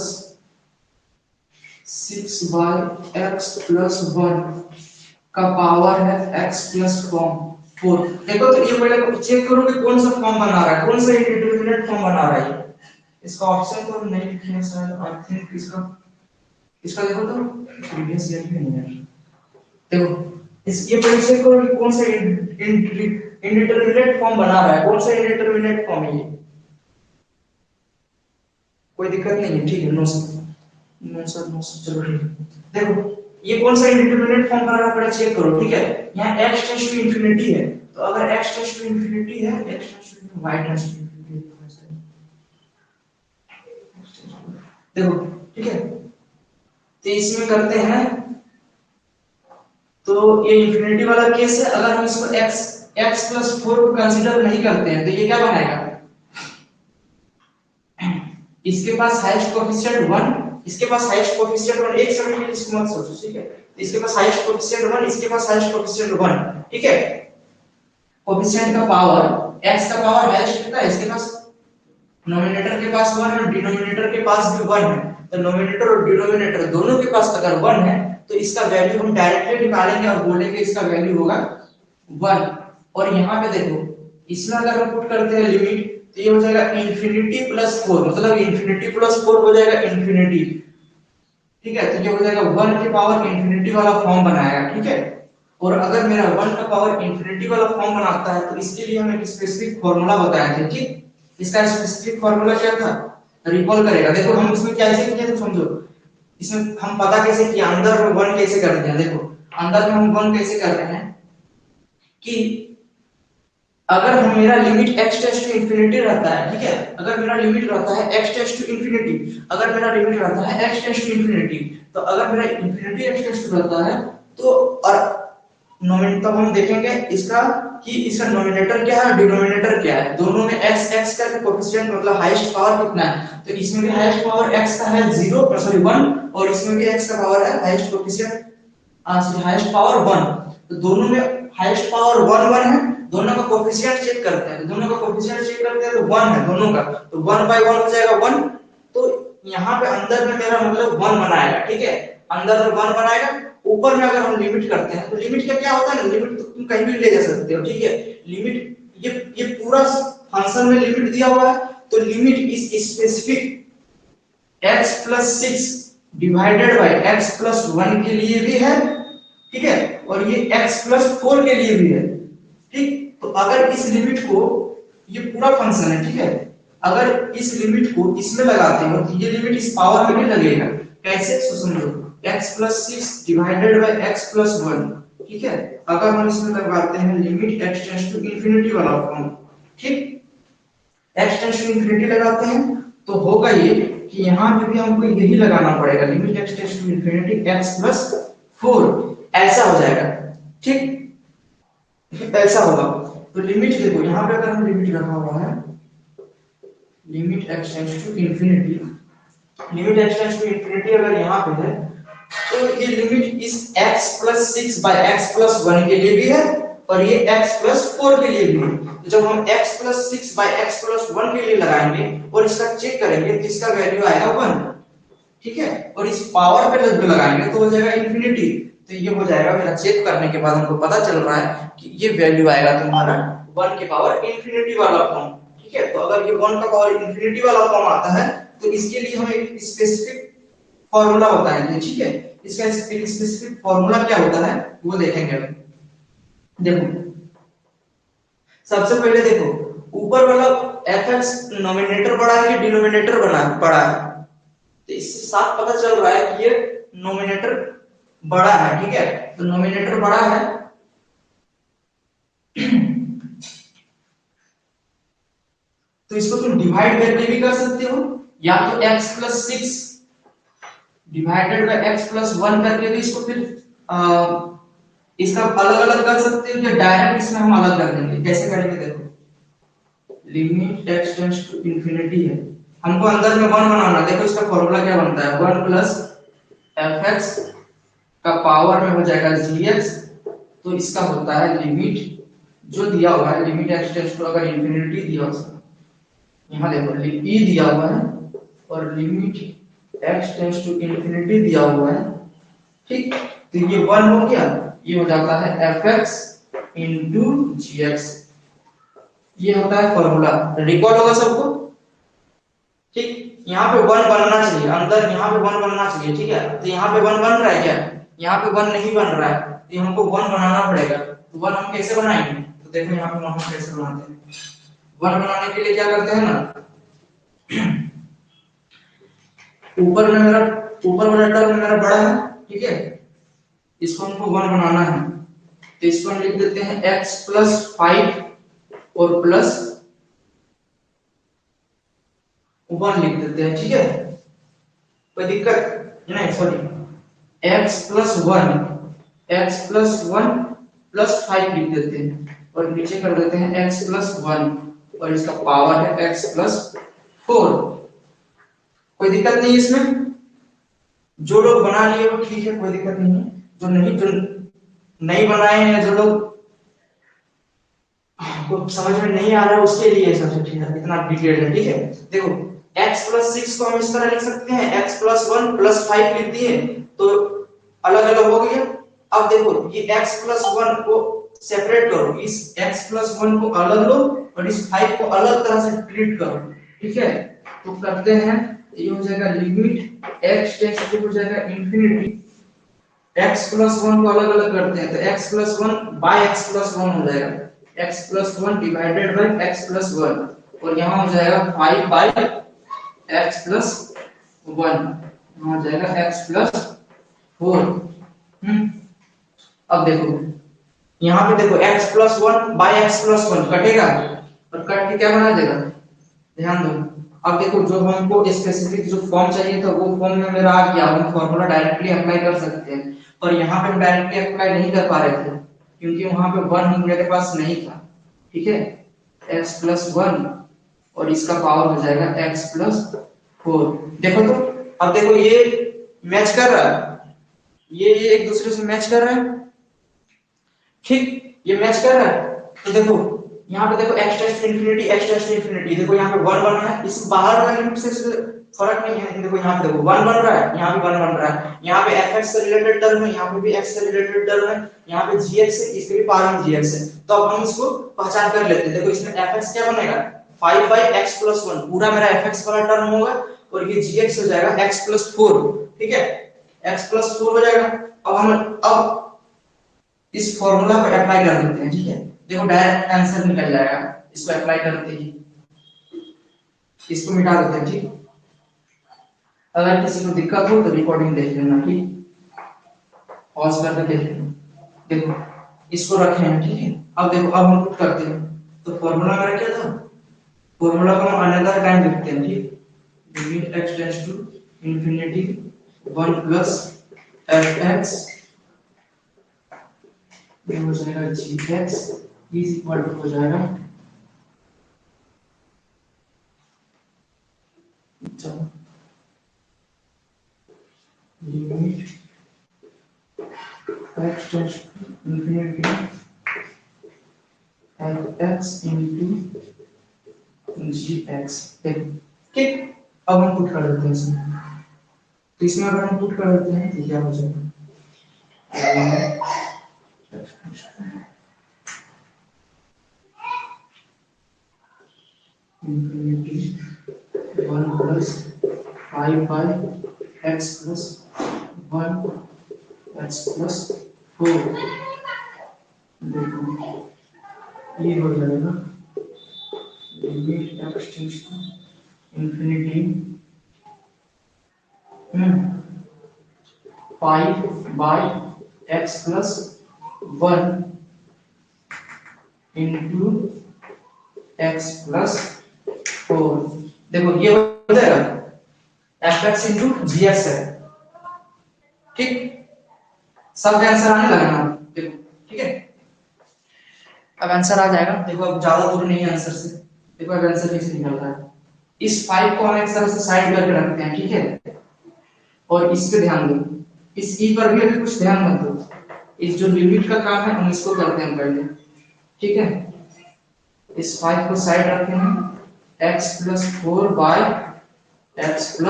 6 by x plus 1 का पावर है x प्लस 4। देखो तो ये पहले चेक करो कि कौन सा फॉर्म बना रहा है, कौन सा इंडिटरमिनेट फॉर्म बना रहा है। इसका ऑप्शन तो नहीं लिखने शायद, आई थिंक इसका देखो तो प्रीवियस ईयर में नहीं है। देखो इस ये पहले चेक करो कि कौन सा इंडिटरमिनेट फॉर्म बना रहा है, कौन सा इंडिटरमिनेट फॉर्म है ये। कोई दिक्कत नहीं है, ठीक है, नो सर, चलो ठीक है। देखो ये कौन सा इंडिटरमिनेट फॉर्म बना रहा है, पहले चेक करो, ठीक है। यहाँ x टेंड्स टू इंफिनिटी है, तो अगर x टेंड्स टू इंफिनिटी है, x tends to y tends to infinity, देखो ठीक है, तो इसमें करते हैं, तो ये इंफिनिटी वाला केस है। अगर हम इसको x प्लस 4 को कंसीडर नहीं करते हैं तो ये क्या बनाएगा, इसके पास हाईएस्ट कोएफिशिएंट 1, इसके पास हाईएस्ट कोएफिशिएंट 1, एक समय के लिए इसको मत सोचो, ठीक है। तो इसके पास हाईएस्ट कोएफिशिएंट 1, इसके पास हाईएस्ट कोएफिशिएंट 1, ठीक है। कोएफिशिएंट का पावर x का पावर हाईएस्ट कितना है, इसके पास नोमिनेटर के पास 1 और डिनोमिनेटर के पास भी 1 है, तो नोमिनेटर और डिनोमिनेटर दोनों के पास अगर 1 है तो इसका वैल्यू हम डायरेक्टली निकालेंगे और बोलेंगे इसका वैल्यू होगा 1। और यहाँ पे देखो इसमें अगर हम पुट करते हैं लिमिट तो ये हो जाएगा इंफिनिटी प्लस 4, मतलब इंफिनिटी प्लस 4 हो जाएगा इंफिनिटी, ठीक है। तो ये हो जाएगा 1 के पावर इंफिनिटी वाला फॉर्म बनाएगा, ठीक है। और अगर मेरा 1 का पावर इंफिनिटी वाला फॉर्म बनाता है तो इसके लिए हम एक स्पेसिफिक फार्मूला बताए थे, ठीक। इसका स्पेसिफिक फार्मूला क्या था, रिकॉल करेगा। देखो हम इसमें कैसे किए थे समझो, इसमें हम पता कैसे किया, अंदर में 1 कैसे करते हैं। देखो अंदर में हम 1 कैसे करते हैं कि अगर हम मेरा limit x tends to infinity रहता है, ठीक है, अगर मेरा लिमिट रहता है x टेंड्स टू इंफिनिटी, अगर मेरा लिमिट रहता है x टेंड्स टू इंफिनिटी, तो अगर मेरा इंफिनिटी x टेंड्स टू रहता है तो और नोमिनेटर, तो हम देखेंगे इसका कि इसका नोमिनेटर क्या है, डिनोमिनेटर क्या है, दोनों में x x का कोएफिशिएंट मतलब हाईएस्ट पावर कितना है, तो इसमें भी हाईएस्ट पावर x का है 0 सॉरी 1 और इसमें भी x का पावर है हाईएस्ट कोएफिशिएंट हाईएस्ट पावर 1, तो दोनों में हाईएस्ट पावर 1 1 है। दोनों का कोएफिशिएंट चेक करते हैं, दोनों का कोएफिशिएंट चेक करते हैं तो 1 है दोनों का, तो 1 बाय 1 हो जाएगा 1। तो यहाँ पे अंदर में मेरा मतलब 1 बनाएगा, ठीक है, अंदर में 1 बनाएगा, ऊपर में अगर हम लिमिट करते हैं तो लिमिट का क्या होता है ना, लिमिट तो तुम कहीं भी ले जा सकते हो, ठीक है। लिमिट ये पूरा फंक्शन में लिमिट दिया हुआ है, तो limit is specific x plus 6 divided by x plus 1 के लिए भी है, ठीक है, और ये x प्लस 4 के लिए भी है, ठीक। तो अगर इस लिमिट को, ये पूरा फंक्शन है, ठीक है, अगर इस लिमिट को इसमें लगाते हो तो ये लिमिट इस पावर में भी लगेगा। कैसे, समझो, x plus 6 divided by x plus 1, ठीक है। अगर हम इसमें लगाते हैं limit x tends to infinity वाला फॉर्म, ठीक, x टेंड्स टू इंफिनिटी लगाते हैं तो होगा ये कि यहाँ पे भी हमको यही लगाना पड़ेगा, limit x tends to infinity x plus 4, ऐसा हो जाएगा, ठीक, ऐसा होगा। तो लिमिट देखो यहाँ पे अगर हम लिमिट रखा हुआ है, limit x tends to infinity, limit x tends to infinity अगर यहाँ पे है तो ये लिमिट इस x plus 6 by x plus 1 के लिए भी है और ये x प्लस 4 के लिए भी है। तो जब हम x plus 6 by x plus 1 के लिए लगाएंगे और इसका चेक करेंगे तो इसका वैल्यू आएगा 1, ठीक है, और इस पावर पे जब लगाएंगे तो हो जाएगा इंफिनिटी। तो ये हो जाएगा, मेरा चेक करने के बाद हमको पता चल रहा है कि ये वैल्यू आएगा तुम्हारा 1 की पावर इंफिनिटी वाला फॉर्म, ठीक है। तो अगर ये 1 का पावर इंफिनिटी वाला फॉर्म आता है तो इसके लिए हमें एक स्पेसिफिक फार्मूला बताएंगे, ठीक है। इसका स्पेसिफिक फार्मूला क्या होता है वो देखेंगे। देखो सबसे पहले देखो, ऊपर वाला fx नोमिनेटर बड़ा है कि डिनोमिनेटर बड़ा है, तो इससे साफ पता चल रहा है कि ये नोमिनेटर बड़ा है, ठीक है। तो नोमिनेटर बड़ा है तो इसको तुम डिवाइड करके भी कर सकते हो, या तो x plus 6 divided by x plus 1 करके भी इसको फिर इसका अलग अलग कर सकते हो, या डायरेक्ट इसमें हम अलग कर देंगे। कैसे करेंगे देखो, limit x tends to infinity है, हमको अंदर में 1 बनाना। देखो इसका फार्मूला क्या बनता है, 1 प्लस fx का पावर में हो जाएगा gx, तो इसका होता है लिमिट जो दिया हुआ है, लिमिट x टेंड्स टू अगर इंफिनिटी दिया हुआ है, यहां देखो e दिया हुआ है और limit x tends to infinity दिया हुआ है, ठीक। तो ये 1 हो गया, ये हो जाता है fx into gx, ये होता है फॉर्मूला। रिकॉर्ड होगा सबको, ठीक। यहाँ पे 1 बनना चाहिए अंदर, यहाँ पे 1 बनना चाहिए, ठीक है। तो यहाँ पे 1 बन रहा है क्या, यहाँ पे 1 नहीं बन रहा है, तो हमको 1 बनाना पड़ेगा। तो 1 हम कैसे बनाएंगे, तो देखो यहाँ पे 1 हम कैसे बनाते हैं। 1 बनाने के लिए क्या करते हैं ना, ऊपर वाला टर्म मेरा बड़ा है, ठीक है, इसको हमको 1 बनाना है, तो इसको हम लिख देते हैं x प्लस 5 और प्लस 1 लिख देते हैं, ठीक है, कोई दिक्कत नहीं, सॉरी, x प्लस 1 प्लस 5 लिख देते हैं और नीचे कर देते हैं x प्लस 1 और इसका पावर है x प्लस 4। कोई दिक्कत नहीं इसमें, जो लोग बना लिए वो ठीक है, कोई दिक्कत नहीं है। जो नहीं बनाए हैं, जो लोग को समझ में नहीं आ रहा है उसके लिए सबसे ठीक है, इतना डिटेल है, ठीक है। देखो x प्लस 6 को हम इस तरह लिख सकते हैं, x प्लस 1 प्लस 5 लिख दिए तो अलग अलग हो गया। अब देखो ये x प्लस 1 को सेपरेट करो, इस x प्लस 1 को अलग लो और इस 5 को अलग तरह से ट्रीट करो, ठीक है। तो करते हैं, ये हो जाएगा लिमिट x टेंड्स टू हो जाएगा इंफिनिटी, x प्लस 1 को अलग अलग करते हैं तो x plus 1 by x plus 1 हो जाएगा, x plus 1 divided by x plus 1 और यहाँ हो जाएगा 5 बाय x प्लस 1, यहाँ हो जाएगा x प्लस 4। अब देखो यहाँ पे देखो x plus 1 by x plus 1 कटेगा और कट के क्या बना देगा, ध्यान दो। अब देखो जो हमको स्पेसिफिक जो फॉर्म चाहिए था वो फॉर्म में मेरा आ गया, हम फॉर्मूला डायरेक्टली अप्लाई कर सकते हैं, पर यहाँ पे हम डायरेक्टली अप्लाई नहीं कर पा रहे थे क्योंकि वहां पे 1 हम मेरे पास नहीं था, ठीक है। x प्लस 1 और इसका पावर हो जाएगा x प्लस 4। देखो तो अब देखो ये मैच कर रहा है, ये एक दूसरे से मैच कर रहा है, ठीक, ये मैच कर रहा है। तो देखो यहाँ पे देखो x tends to infinity, x tends to infinity, देखो यहाँ पे 1 बन रहा है, इस बाहर वाला लिमिट से फर्क नहीं है। देखो यहाँ पे देखो 1 बन रहा है, यहाँ भी 1 बन रहा है, यहाँ पे fx से रिलेटेड टर्म है, यहाँ पे भी x से रिलेटेड टर्म है, यहाँ पे gx है, इसके भी पावर में gx है। तो अब हम इसको पहचान कर लेते हैं। देखो इसमें fx क्या बनेगा 5/x + 1, पूरा मेरा fx वाला टर्म होगा, और ये gx हो जाएगा x + 4, ठीक है, x + 4 हो जाएगा। अब इस फॉर्मूला को अप्लाई कर देते हैं, ठीक है, देखो डायरेक्ट आंसर निकल जाएगा। इसको अप्लाई करते ही इसको मिटा देते हैं, ठीक। अगर किसी को दिक्कत हो तो रिकॉर्डिंग देख लेना, ठीक, पॉज करके देख लेना। देखो इसको रखे हैं, ठीक है। अब देखो अब हम पुट करते हैं, तो फॉर्मूला मेरा क्या था, फॉर्मूला को हम अनदर टाइम लिखते हैं, ठीक, limit x tends to infinity 1 plus fx ये हो जाएगा gx इज इक्वल टू हो जाएगा, चलो limit x tends to infinity fx into gx, ठीक। अब हम पुट कर देते हैं इसमें, तो इसमें अगर हम पुट कर देते हैं तो क्या हो जाएगा, infinity 1 plus 5/x plus 1 x plus 4, देखो ये हो जाएगा limit x tends to infinity 5/x plus 1 into x plus 4, देखो ये हो जाएगा fx इंटू gx है, ठीक। सब आंसर आने लगा ना, देखो, ठीक है। अब आंसर आ जाएगा, देखो अब ज्यादा दूर नहीं है आंसर से, देखो अब आंसर कैसे निकल रहा है। इस 5 को हम एक तरह से साइड करके रखते हैं, ठीक है, और इस पे ध्यान दो, इस e पर भी अभी कुछ ध्यान मत दो, इस जो लिमिट का काम है हम इसको करते हैं पहले, ठीक है। इस 5 को साइड रखते हैं, x + 4/x +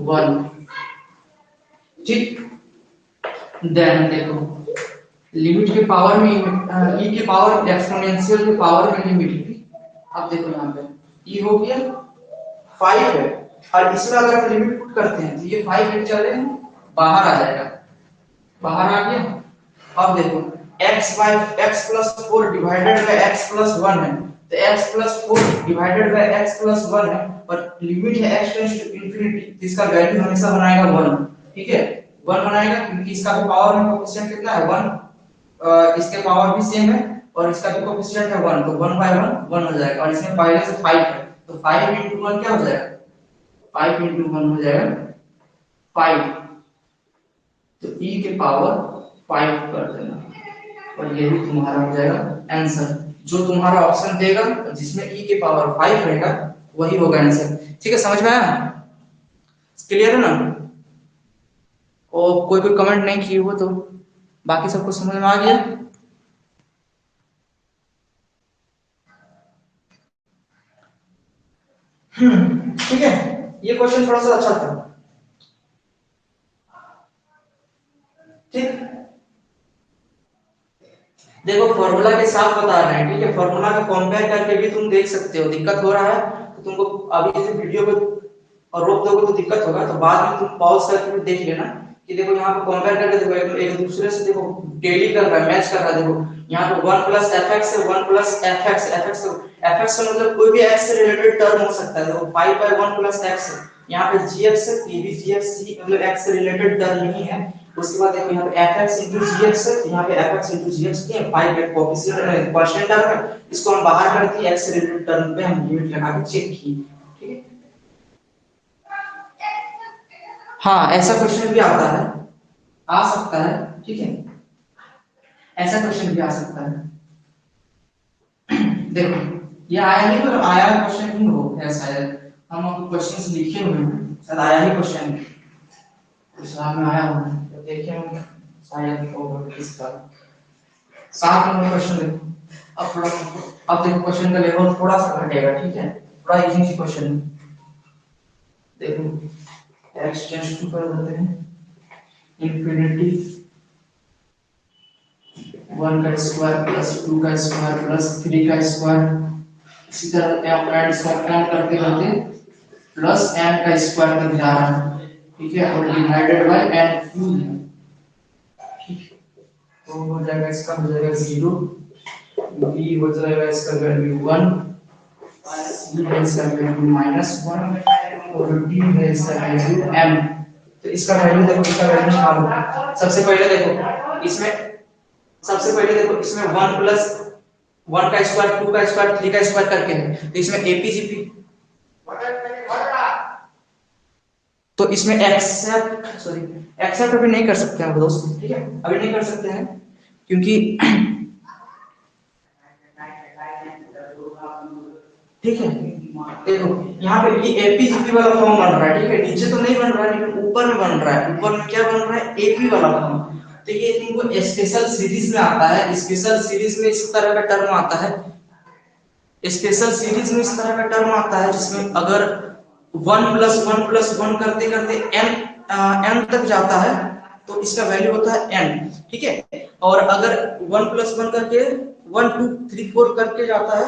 1, ठीक। देन देखो लिमिट के पावर में e के पावर एक्सपोनेंशियल के पावर में लिमिट थी। अब देखो यहाँ पे e हो गया 5 है, और इसमें अगर हम लिमिट पुट करते हैं तो ये 5 एक चले बाहर आ जाएगा, बाहर आ गया। अब देखो x + 4 डिवाइडेड बाय x + 1 है, तो x + 4 डिवाइडेड बाय x + 1 है, और लिमिट है x टेंड्स टू इंफिनिटी, इसका वैल्यू हमेशा बनाएगा 1, ठीक है, 1 बनाएगा, क्योंकि इसका भी पावर में कोएफिशिएंट कितना है 1, इसके पावर भी सेम है, और इसका भी कोएफिशिएंट है 1, तो 1/1 1 हो जाएगा, और इसमें पहले से 5 है, तो 5 * 1 क्या हो जाएगा, 5 * 1 हो जाएगा 5, तो e के पावर 5 कर देना, और ये भी तुम्हारा हो जाएगा आंसर। जो तुम्हारा ऑप्शन देगा जिसमें e के पावर 5 रहेगा वही होगा आंसर, ठीक है। समझ में आया, क्लियर है ना। और कोई कमेंट नहीं किए हो तो बाकी सबको समझ में आ गया। ठीक है, ये क्वेश्चन थोड़ा सा अच्छा था, ठीक। देखो फॉर्मूला के साथ बता रहे हैं, ठीक है, फॉर्मूला का कंपेयर करके भी तुम देख सकते हो। दिक्कत हो रहा है तो तुमको अभी से वीडियो को और रोक दोगे तो दिक्कत होगा, तो बाद में तुम पॉज करके भी देख लेना कि देखो यहाँ पे कंपेयर करके देखो एक दूसरे से देखो डेली कर रहा है, मैच कर रहा है। देखो यहाँ पे 1 + fx है, 1 + fx, fx का मतलब कोई भी x से रिलेटेड टर्म हो सकता है, देखो 5/1 + x है, यहाँ पे gx है, ये भी gx ही मतलब x से रिलेटेड टर्म नहीं है। उसके बाद देखो यहाँ पे fx * gx है, यहाँ पे fx * gx नहीं है, 5 एक कोएफिशिएंट है, कांस्टेंट टर्म है, इसको हम बाहर कर दिए, x से रिलेटेड टर्म पे हम लिमिट लगा के चेक किए, ठीक है। हाँ ऐसा क्वेश्चन भी आता है, आ सकता है, ठीक है, ऐसा क्वेश्चन भी आ सकता है। देखो ये आया नहीं, मतलब आया क्वेश्चन ही हो है शायद, हम आपको क्वेश्चंस लिखे हुए हैं, शायद आया ही क्वेश्चन एग्जाम में आया होगा, तो देखे होंगे शायद होगा इसका 7 नंबर क्वेश्चन देखो, अब देखो क्वेश्चन का लेवल थोड़ा सा घटेगा, ठीक है, थोड़ा इजी क्वेश्चन। देखो x टेंड्स टू कर देते हैं इंफिनिटी 1 का स्क्वायर प्लस 2 का स्क्वायर प्लस 3 का स्क्वायर, इसी तरह m एंड सब करते करते प्लस n का स्क्वायर तक जा रहा है, ठीक है, और डिवाइडेड बाय n क्यूब, ठीक है। तो हो जाएगा, इसका हो जाएगा 0, b हो जाएगा इसका वैल्यू 1, c है इसका वैल्यू -1 और d है इसका वैल्यू m। तो इसका वैल्यू देखो, इसका वैल्यू निकालो। सबसे पहले देखो इसमें 1 प्लस 1 का स्क्वायर 2 का स्क्वायर 3 का स्क्वायर करके है, तो इसमें एपीजीपी, तो इसमें एक्सेप्ट अभी नहीं कर सकते हैं दोस्त, ठीक है, अभी नहीं कर सकते हैं क्योंकि ठीक है। देखो यहाँ पे ये एपीजीपी वाला फॉर्म बन रहा है, ठीक है, नीचे तो नहीं बन रहा है लेकिन ऊपर में बन रहा है। ऊपर में क्या बन रहा है, एपी वाला फॉर्म। तो ये तुमको स्पेशल सीरीज में आता है, स्पेशल सीरीज में इस तरह का टर्म आता है, स्पेशल सीरीज में इस तरह का टर्म आता है जिसमें अगर 1 + 1 + 1 करते करते n तक जाता है तो इसका वैल्यू होता है n, ठीक है। और अगर 1 + 1 करके 1 2 3 4 करके जाता है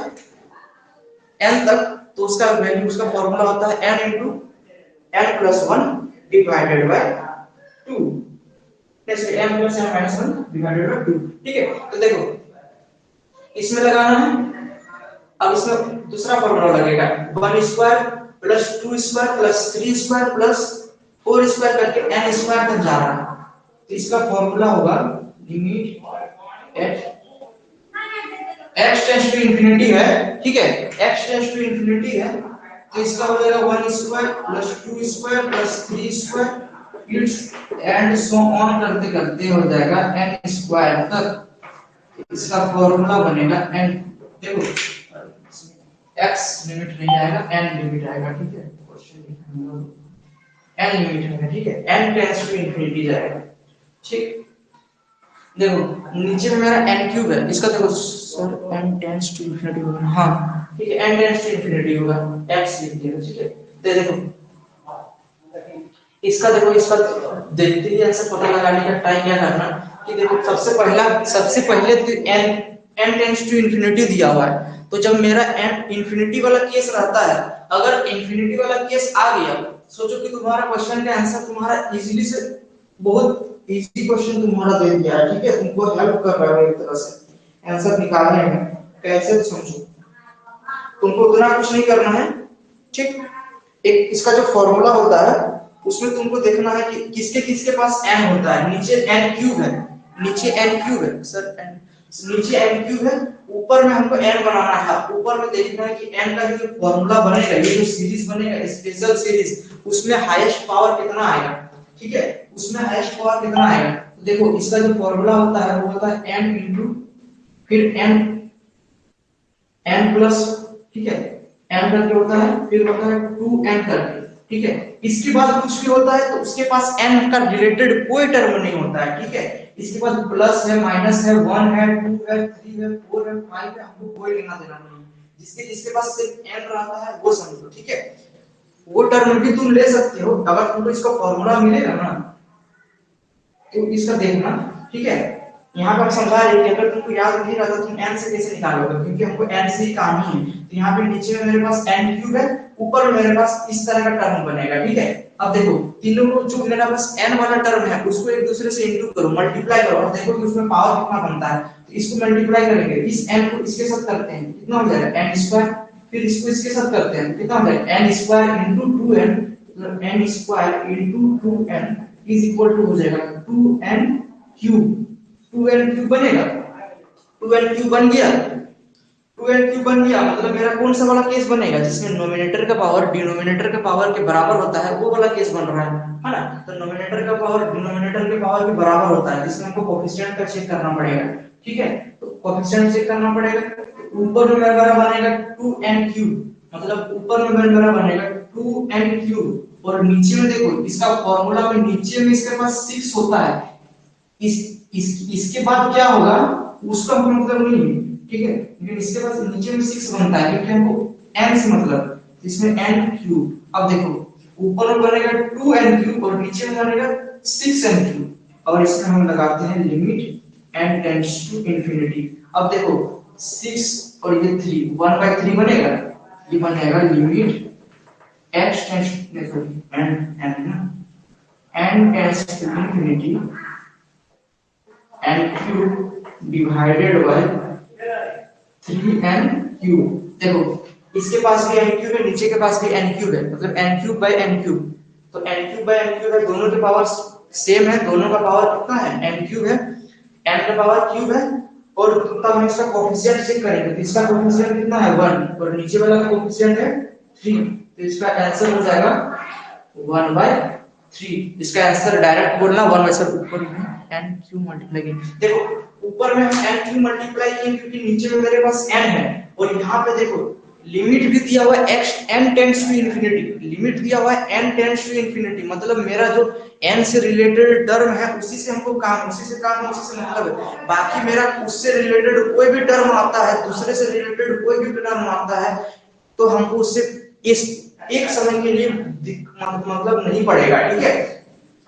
n तक, तो उसका वैल्यू, उसका फॉर्मूला होता है n × n+1 डिवाइडेड बाय 2, जैसे m + n - 1 डिवाइडेड बाय 2, ठीक है। तो देखो इसमें लगाना है, अब इसमें दूसरा फॉर्मूला लगेगा 1² + 2² + 3² + 4² करके n² तक जा रहा है, तो इसका फॉर्मूला होगा limit at x tends to infinity है, ठीक है, x टेंड्स टू इंफिनिटी है, तो इसका हो जाएगा 1² + 2² + 3² इट्स एंड सो ऑन करते करते हो जाएगा n² तक। इसका फॉर्मूला बनेगा n, देखो x लिमिट नहीं आएगा, n लिमिट आएगा, ठीक है, क्वेश्चन लिखना n लिमिट है, ठीक है, n टेंड्स टू इंफिनिटी जाएगा, ठीक। देखो नीचे में मेरा n³ है, इसका देखो sir n tends to infinity होगा, हाँ ठीक है, n टेंड्स टू इंफिनिटी होगा, x लिख दिया, ठीक है। तो देखो इसका देखो, इसका देखते ही आंसर पता लगाने का टाइम क्या करना कि देखो सबसे पहले तो n टेंड्स टू इंफिनिटी दिया हुआ है, तो जब मेरा n इंफिनिटी वाला केस रहता है, अगर इंफिनिटी वाला केस आ गया, सोचो कि तुम्हारा क्वेश्चन का आंसर तुम्हारा इजीली से, बहुत इजी क्वेश्चन तुम्हारा दे दिया है, ठीक है, तुमको हेल्प कर रहा है एक तरह से आंसर निकालने में, कैसे समझो, तुमको उतना कुछ नहीं करना है, ठीक। एक इसका जो फॉर्मूला होता है उसमें तुमको देखना है कि किसके किसके पास n होता है, नीचे n³ है, नीचे n³ है सर, नीचे n³ है, ऊपर में हमको n बनाना है, ऊपर में देखना है कि n का जो फॉर्मूला बनेगा, ये जो सीरीज बनेगा स्पेशल सीरीज, उसमें हाईएस्ट पावर कितना आएगा, ठीक है, उसमें हाईएस्ट पावर कितना आएगा। तो देखो इसका जो फॉर्मूला होता है वो होता है n × फिर n प्लस, ठीक है, n करके होता है, फिर होता है 2n करके, ठीक है। इसके बाद कुछ भी होता है तो उसके पास n का रिलेटेड कोई टर्म नहीं होता है, ठीक है। इसके बाद प्लस है, माइनस है, 1 है, 2 है, 3 है, 4 है, 5 है, हमको कोई लेना देना नहीं, जिसके जिसके पास सिर्फ n रहता है वो समझो, ठीक है। वो टर्म भी तुम ले सकते हो अगर तुमको इसका फॉर्मूला मिलेगा ना, तो इसका देखना, ठीक है। यहाँ पर समझा रही है, अगर तुमको याद नहीं रहा तो तुम n से कैसे निकालोगे, क्योंकि हमको n से ही काम ही है। तो यहाँ पे नीचे में मेरे पास n³ है, ऊपर में मेरे पास इस तरह का टर्म बनेगा, ठीक है। अब देखो तीनों को जो मेरा पास n वाला टर्म है उसको एक दूसरे से इंटू करो, मल्टीप्लाई करो, और देखो कि उसमें पावर कितना बनता है। तो इसको मल्टीप्लाई करेंगे, इस n को इसके साथ करते हैं, कितना हो जाएगा n², फिर इसको इसके साथ करते हैं, कितना हो जाएगा n² × 2n, मतलब n² × 2n is equal to हो जाएगा 2n³ 2n³ बनेगा, 2n³ बन गया, 2n³ बन गया, मतलब मेरा कौन सा वाला केस बनेगा जिसमें नोमिनेटर का पावर डिनोमिनेटर के पावर के बराबर होता है, वो वाला केस बन रहा है ना। तो नोमिनेटर का पावर डिनोमिनेटर के पावर के बराबर होता है, जिसमें हमको कोएफिशिएंट का चेक करना पड़ेगा, ठीक है। तो कोएफिशिएंट चेक करना पड़ेगा, ऊपर में मेरा बनेगा 2n³, मतलब ऊपर में मेरा बनेगा 2n³ और नीचे में देखो इसका फॉर्मूला में नीचे में इसके पास 6 होता है, इसके बाद क्या होगा उसका मतलब नहीं है, ठीक है, लेकिन इसके पास नीचे में 6 बनता है क्योंकि हमको n से मतलब, इसमें n क्यूब। अब देखो ऊपर में बनेगा 2n क्यूब और नीचे में बनेगा 6n क्यूब, और इसमें हम लगाते हैं limit n tends to infinity. अब देखो 6 और ये 3, 1/3 बनेगा, ये बनेगा limit x tends to n tends to infinity n cube divided by 3n cube. देखो इसके पास भी n क्यूब है, नीचे के पास भी n क्यूब है, मतलब n cube by n cube. तो n cube by n cube है, दोनों के पावर सेम है, दोनों का पावर कितना है, n क्यूब है, n का पावर क्यूब है। और तब हम इसका कोएफिशिएंट चेक करेंगे, तो इसका कोएफिशिएंट कितना है 1 और नीचे वाला का कोएफिशिएंट है 3, तो इसका आंसर हो जाएगा 1/3। इसका आंसर डायरेक्ट बोलना 1/3 ऊपर में n क्यूब मल्टीप्लाई। देखो ऊपर में हम n क्यूब मल्टीप्लाई किए क्योंकि नीचे में मेरे पास n है, और यहाँ पे देखो लिमिट भी दिया हुआ है x n tends to infinity, limit दिया हुआ है n टेंड्स टू इंफिनिटी, मतलब मेरा जो n से रिलेटेड टर्म है उसी से हमको काम, उसी से काम है, उसी से मतलब है। बाकी मेरा उससे रिलेटेड कोई भी टर्म आता है, दूसरे से रिलेटेड कोई भी टर्म आता है, तो हमको उससे इस एक समय के लिए मतलब नहीं पड़ेगा, ठीक है।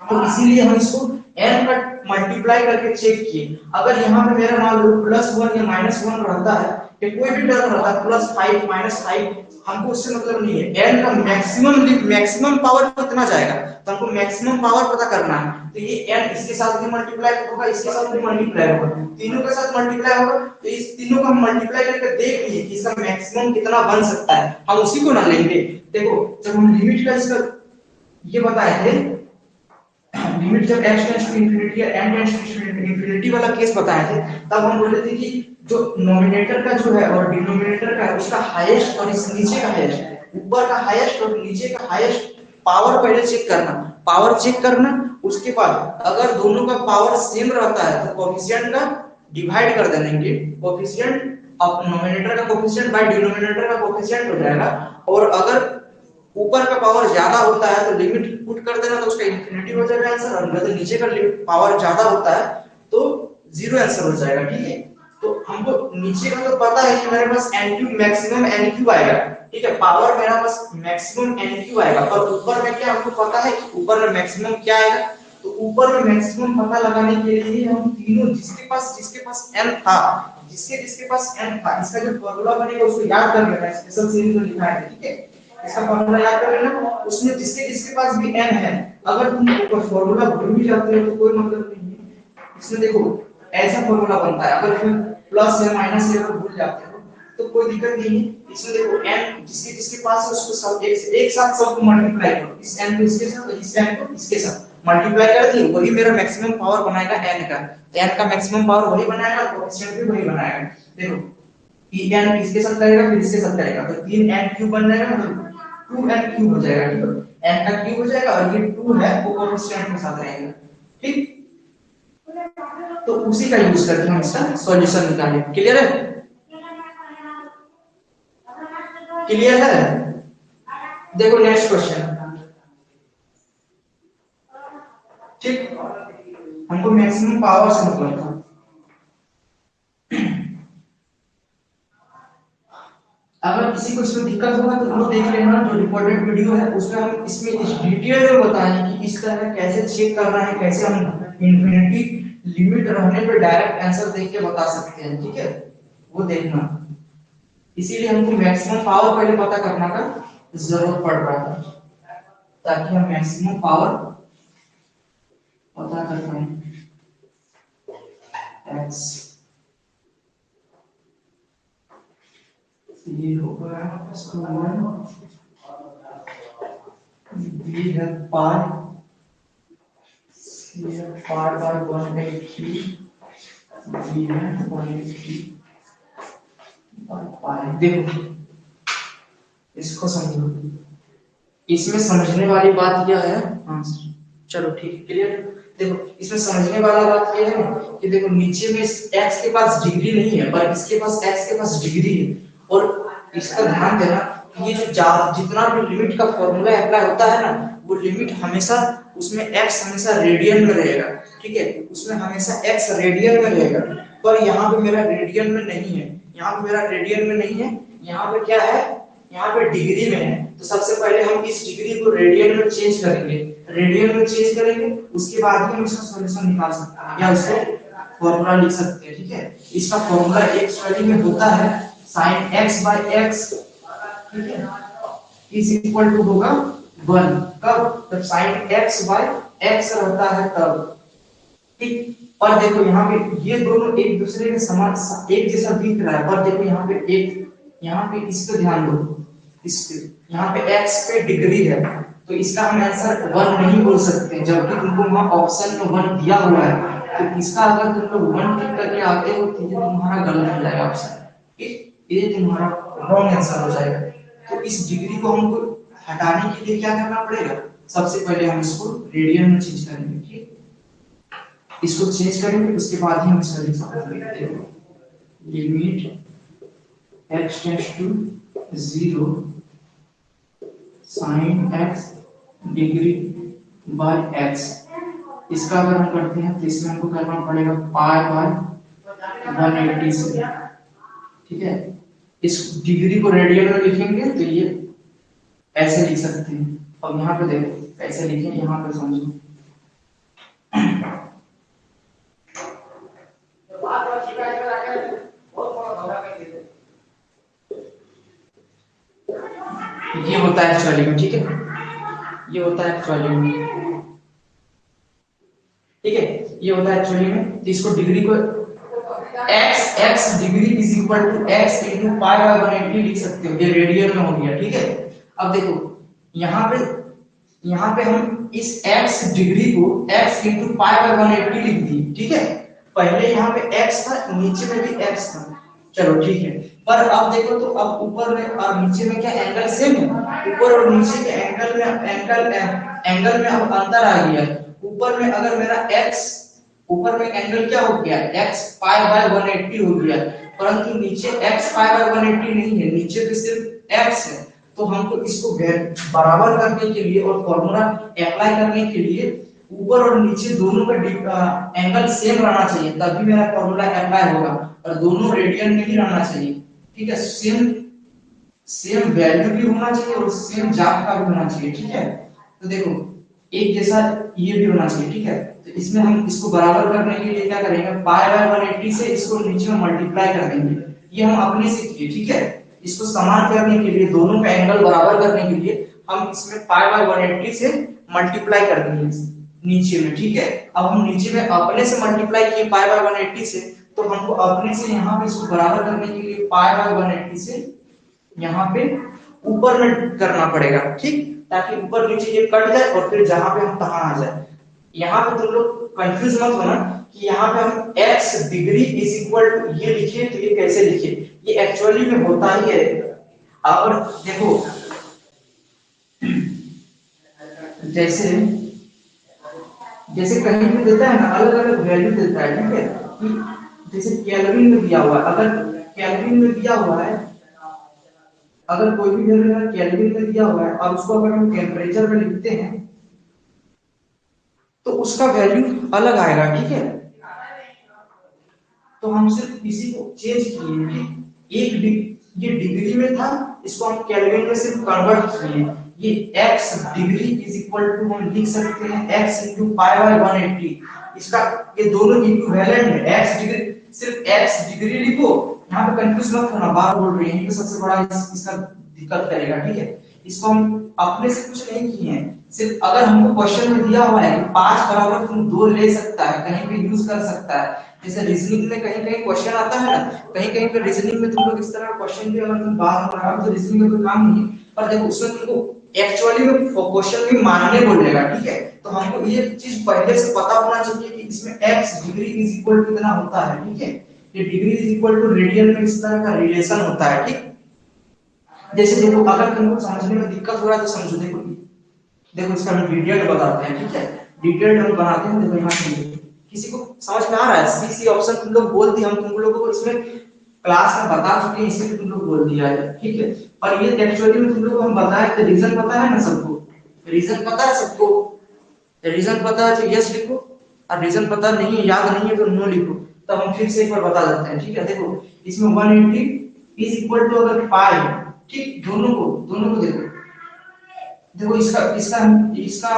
तो इसीलिए हम इसको n का मल्टीप्लाई करके चेक किए। अगर यहाँ पे मेरा मान लो +1 या -1 रहता है, या कोई भी टर्म रहता है +5 -5, हमको उससे मतलब नहीं है। n का मैक्सिमम पावर कितना जाएगा, तो हमको मैक्सिमम पावर पता करना है। तो ये n इसके साथ भी मल्टीप्लाई होगा, इसके साथ भी मल्टीप्लाई होगा, तीनों के साथ मल्टीप्लाई होगा, तो इस तीनों का हम मल्टीप्लाई करके देख लिए कि इसका मैक्सिमम कितना बन सकता है, हम उसी को ना लेंगे। देखो जब हम लिमिट का इसका ये बताए थे, लिमिट जब x टेंड्स टू इंफिनिटी या n टेंड्स टू इंफिनिटी वाला केस बताए थे, तब हम बोले थे कि जो नोमिनेटर का जो है और डिनोमिनेटर का है उसका हाईएस्ट और इस नीचे का हाईएस्ट, ऊपर का हाईएस्ट और नीचे का हाईएस्ट पावर पहले चेक करना, पावर चेक करना। उसके बाद अगर दोनों का पावर सेम रहता है तो कोएफिशिएंट का डिवाइड कर देंगे, कोएफिशिएंट ऑफ नोमिनेटर का कोएफिशिएंट बाय डिनोमिनेटर का कोएफिशिएंट हो जाएगा। और अगर ऊपर का पावर ज्यादा होता है तो लिमिट पुट कर देना, तो उसका इंफिनिटी हो जाएगा आंसर, और अगर नीचे का पावर ज्यादा होता है तो जीरो आंसर हो जाएगा, ठीक है। तो हमको नीचे का तो पता है कि मेरे पास n cube maximum n cube आएगा, ठीक है, पावर मेरा पास मैक्सिमम n क्यूब आएगा। पर ऊपर में क्या हमको पता है कि ऊपर में मैक्सिमम क्या आएगा, तो ऊपर में मैक्सिमम पता लगाने के लिए हम तीनों जिसके पास n था, जिसके पास n था, इसका जो फार्मूला बनेगा उसको याद कर लेना, स्पेशल सीरीज में लिखा है, ठीक है। इसका फार्मूला याद कर लेना, उसमें जिसके पास भी n है, अगर तुम ऊपर फार्मूला भूल भी जाते हो तो कोई मतलब नहीं है। इसमें देखो ऐसा फार्मूला बनता है, अगर तुम प्लस या माइनस या भूल जाते हो तो कोई दिक्कत नहीं है। इसमें देखो n जिसके पास है उसको सब एक साथ सबको मल्टीप्लाई करो, इस n को इसके साथ और इस n को इसके साथ मल्टीप्लाई कर दिए, वही मेरा मैक्सिमम पावर बनाएगा n का। तो n का मैक्सिमम पावर वही बनाएगा, कोएफिशिएंट भी वही बनाएगा। देखो n इसके साथ करेगा फिर इसके साथ करेगा, तो 3n क्यूब बन जाएगा, मतलब 2n क्यूब हो जाएगा, ठीक है, n का क्यूब हो जाएगा और ये 2 है वो कोएफिशिएंट के साथ रहेगा, ठीक। तो उसी का यूज करके हम इसका सॉल्यूशन निकालेंगे। क्लियर है, क्लियर है। देखो नेक्स्ट क्वेश्चन, ठीक, हमको मैक्सिमम पावर से मतलब था। अगर किसी को इसमें दिक्कत होगा तो वो देख लेना, जो रिकॉर्डेड वीडियो है उसमें हम इसमें इस डिटेल में बताएं कि इस तरह कैसे चेक करना है, कैसे हम इंफिनिटी लिमिट रहने पे डायरेक्ट आंसर देख के बता सकते हैं, ठीक है, वो देखना। इसीलिए हमको मैक्सिमम पावर पहले पता करना का जरूरत पड़ रहा था, ताकि हम मैक्सिमम पावर पता कर पाए। x ये होगा स्क्वायर b है पाई, c है पाई बाय 1/3, b है 1/3 पाई। देखो इसको समझो, इसमें समझने वाली बात यह है, हाँ चलो ठीक क्लियर। देखो इसमें समझने वाला बात यह है कि देखो नीचे में x के पास डिग्री नहीं है पर इसके पास x के पास डिग्री है, और इसका ध्यान देना कि ये जो जितना भी लिमिट का फॉर्मूला अप्लाई होता है ना, वो लिमिट हमेशा उसमें x हमेशा रेडियन में रहेगा, ठीक है, उसमें हमेशा x रेडियन में रहेगा, पर यहाँ पे मेरा रेडियन में नहीं है, यहाँ पे मेरा रेडियन में नहीं है, यहाँ पे क्या है, यहाँ पे डिग्री में है। तो सबसे पहले हम इस डिग्री को रेडियन में चेंज करेंगे, रेडियन में चेंज करेंगे, उसके बाद ही हम इसका सॉल्यूशन निकाल सकते हैं या उसको फॉर्मूला लिख सकते हैं। ठीक है, इसका फॉर्मूला एक स्टडी में होता है sin x by x, ठीक है, इज इक्वल टू होगा 1। कब? जब sin x by x रहता है तब। ठीक, और देखो यहाँ पे ये दोनों एक दूसरे के समान एक जैसा दिख रहा है, पर देखो यहाँ पे एक, यहाँ पे इस पे ध्यान दो, इस पे यहाँ पे x पे डिग्री है, तो इसका हम आंसर 1 नहीं बोल सकते, जबकि तुमको वहां ऑप्शन में 1 दिया हुआ है। तो इसका अगर तुम लोग 1 टिक करके आते हो तो ये तुम्हारा गलत हो जाएगा ऑप्शन, ठीक, ये तुम्हारा रॉन्ग आंसर हो जाएगा। तो इस डिग्री को हमको हटाने के लिए क्या करना पड़ेगा, सबसे पहले हम इसको रेडियन में चेंज करेंगे। ठीक, इसको चेंज करेंगे, उसके बाद ही हम इसका लिख सकते हैं। Limit x tends to 0 sin x degree by x। इसका अगर हम करते हैं तो इसमें हमको करना पड़ेगा पाई बाय 180 से। ठीक है, इस डिग्री को रेडियन में लिखेंगे तो ये ऐसे लिख सकते हैं। अब यहाँ पे देखो कैसे लिखें, यहाँ पे समझो। ये होता है एक्चुअली में, ठीक है, ये होता है एक्चुअली में, ठीक है, ये होता है एक्चुअली में। तो इसको डिग्री को x degree is equal to x into pi by 180 लिख सकते हो, ये रेडियन में हो गया। ठीक है, अब देखो यहाँ पे हम इस x डिग्री को x इनटू पाई बाय 180 लिख दी। ठीक है, पहले यहाँ पे x था, नीचे में भी x था, चलो ठीक है। पर अब देखो तो अब ऊपर में और नीचे में क्या एंगल सेम है, ऊपर और नीचे के एंगल में अब अंतर आ गया। ऊपर में अगर मेरा x, ऊपर में एंगल क्या हो गया, x पाई बाय 180 हो गया, परंतु नीचे x पाई बाय 180 नहीं है, नीचे तो सिर्फ x है। तो हमको इसको बराबर करने के लिए और फॉर्मूला अप्लाई करने के लिए ऊपर और नीचे दोनों का एंगल सेम रहना चाहिए, तभी मेरा फॉर्मूला अप्लाई होगा, और दोनों रेडियन में ही रहना चाहिए। ठीक है, सेम वैल्यू भी होना चाहिए और सेम जाप का भी होना चाहिए। ठीक है, तो देखो एक जैसा ये भी होना चाहिए। ठीक है, तो इसमें हम इसको बराबर करने के लिए क्या करेंगे, पाई बाय 180 से इसको नीचे में मल्टीप्लाई कर देंगे, ये हम अपने से किए। ठीक है, इसको समान करने के लिए, दोनों का एंगल बराबर करने के लिए हम इसमें पाई बाय 180 से मल्टीप्लाई कर देंगे नीचे में। ठीक है, अब हम नीचे में अपने से मल्टीप्लाई किए पाई बाय 180 से, तो हमको अपने से यहाँ पे इसको बराबर करने के लिए पाई बाय 180 से यहाँ पे ऊपर में करना पड़ेगा। ठीक, ताकि ऊपर नीचे ये कट जाए और फिर जहां पे हम तहां आ जाए। यहाँ पे तुम लोग कंफ्यूज मत होना कि यहाँ पे हम x degree is equal to ये लिखे तो ये कैसे लिखे, ये एक्चुअली में होता ही है। और देखो जैसे जैसे कहीं भी देता है ना, अलग अलग वैल्यू देता है। ठीक है, कि जैसे केल्विन में दिया हुआ है, अगर केल्विन में दिया हुआ है, अगर कोई भी वैल्यू केल्विन में दिया हुआ है और उसको अगर हम टेम्परेचर में लिखते हैं तो उसका वैल्यू अलग आएगा। ठीक है, तो हम सिर्फ इसी को चेंज किए। ये डिग्री में था, इसको हम केल्विन में सिर्फ कन्वर्ट किए। ये x degree is equal to हम लिख सकते हैं x इनटू पाई बाय 180। इसका ये दोनों इक्विवेलेंट है, x डिग्री सिर्फ x डिग्री लिखो, यहाँ पे कंफ्यूज मत होना, बार बोल रही है, ये सबसे बड़ा इसका दिक्कत करेगा। ठीक है, इसको हम अपने से कुछ नहीं किए हैं, सिर्फ अगर हमको क्वेश्चन में दिया हुआ है कि 5 बराबर तुम 2 ले सकता है, कहीं भी यूज कर सकता है। जैसे रीजनिंग में कहीं कहीं क्वेश्चन आता है ना, कहीं कहीं पे रीजनिंग में तुम लोग इस तरह क्वेश्चन भी अगर तुम बात कर रहे हो तो रीजनिंग में कोई काम नहीं, पर देखो उसमें तुमको एक्चुअली में क्वेश्चन भी मानने बोलेगा। ठीक है, तो हमको ये चीज पहले से पता होना चाहिए कि इसमें x degree is equal to कितना होता है। ठीक है, ये degree is equal to radian में इस तरह का रिलेशन होता है। ठीक, जैसे देखो अगर तुमको समझने में दिक्कत हो रहा है तो समझो, देखो इसका हम डिटेल बताते हैं। ठीक है, डिटेल हम बनाते हैं। देखो यहाँ पे किसी को समझ में आ रहा है, सी ऑप्शन तुम लोग बोल दिए, हम तुम लोगों को इसमें क्लास में बता चुके हैं, इसलिए तुम लोग बोल दिया है। ठीक है, और ये एक्चुअली में तुम लोग को हम बताए थे, रीजन पता है ना सबको, रीजन पता है सबको, रीजन पता है तो यस लिखो, और रीजन पता नहीं है, याद नहीं है तो नो लिखो। तब हम फिर से एक बार बता देते हैं। ठीक है, देखो इसमें 180 इज इक्वल टू अगर पाई, ठीक, दोनों को देखो, देखो इसका इसका इसका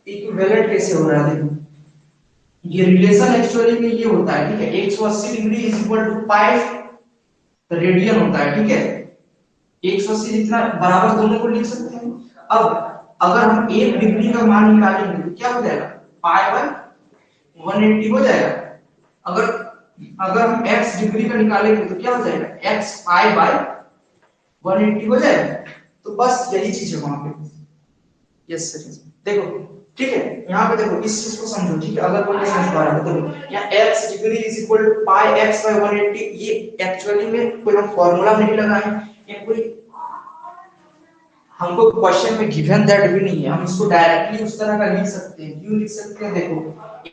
इक्विवेलेंट कैसे हो रहा है, देखो ये रिलेशन एक्चुअली में ये होता है, ठीक है, 180 degree is equal to pi radian होता है, ठीक है, 180 जितना बराबर दोनों को लिख सकते हैं। अब अगर हम 1 डिग्री का मान निकालेंगे तो क्या हो जाएगा, पाई बाय 180 हो जाएगा। अगर अगर हम x डिग्री का निकालेंगे तो क्या हो जाएगा, x पाई बाय 180 हो जाएगा। तो बस यही चीज है वहां पे। यस सर, देखो ठीक है, यहाँ पे देखो इस चीज को समझो, ठीक है, अगर कोई नहीं समझ पा रहा है तो यहाँ x degree is equal to pi x by 180, ये एक्चुअली में कोई हम फॉर्मूला नहीं लगाए, ये कोई हमको क्वेश्चन में गिवन दैट भी नहीं है, हम इसको डायरेक्टली उस तरह का लिख सकते हैं। क्यों लिख सकते हैं, देखो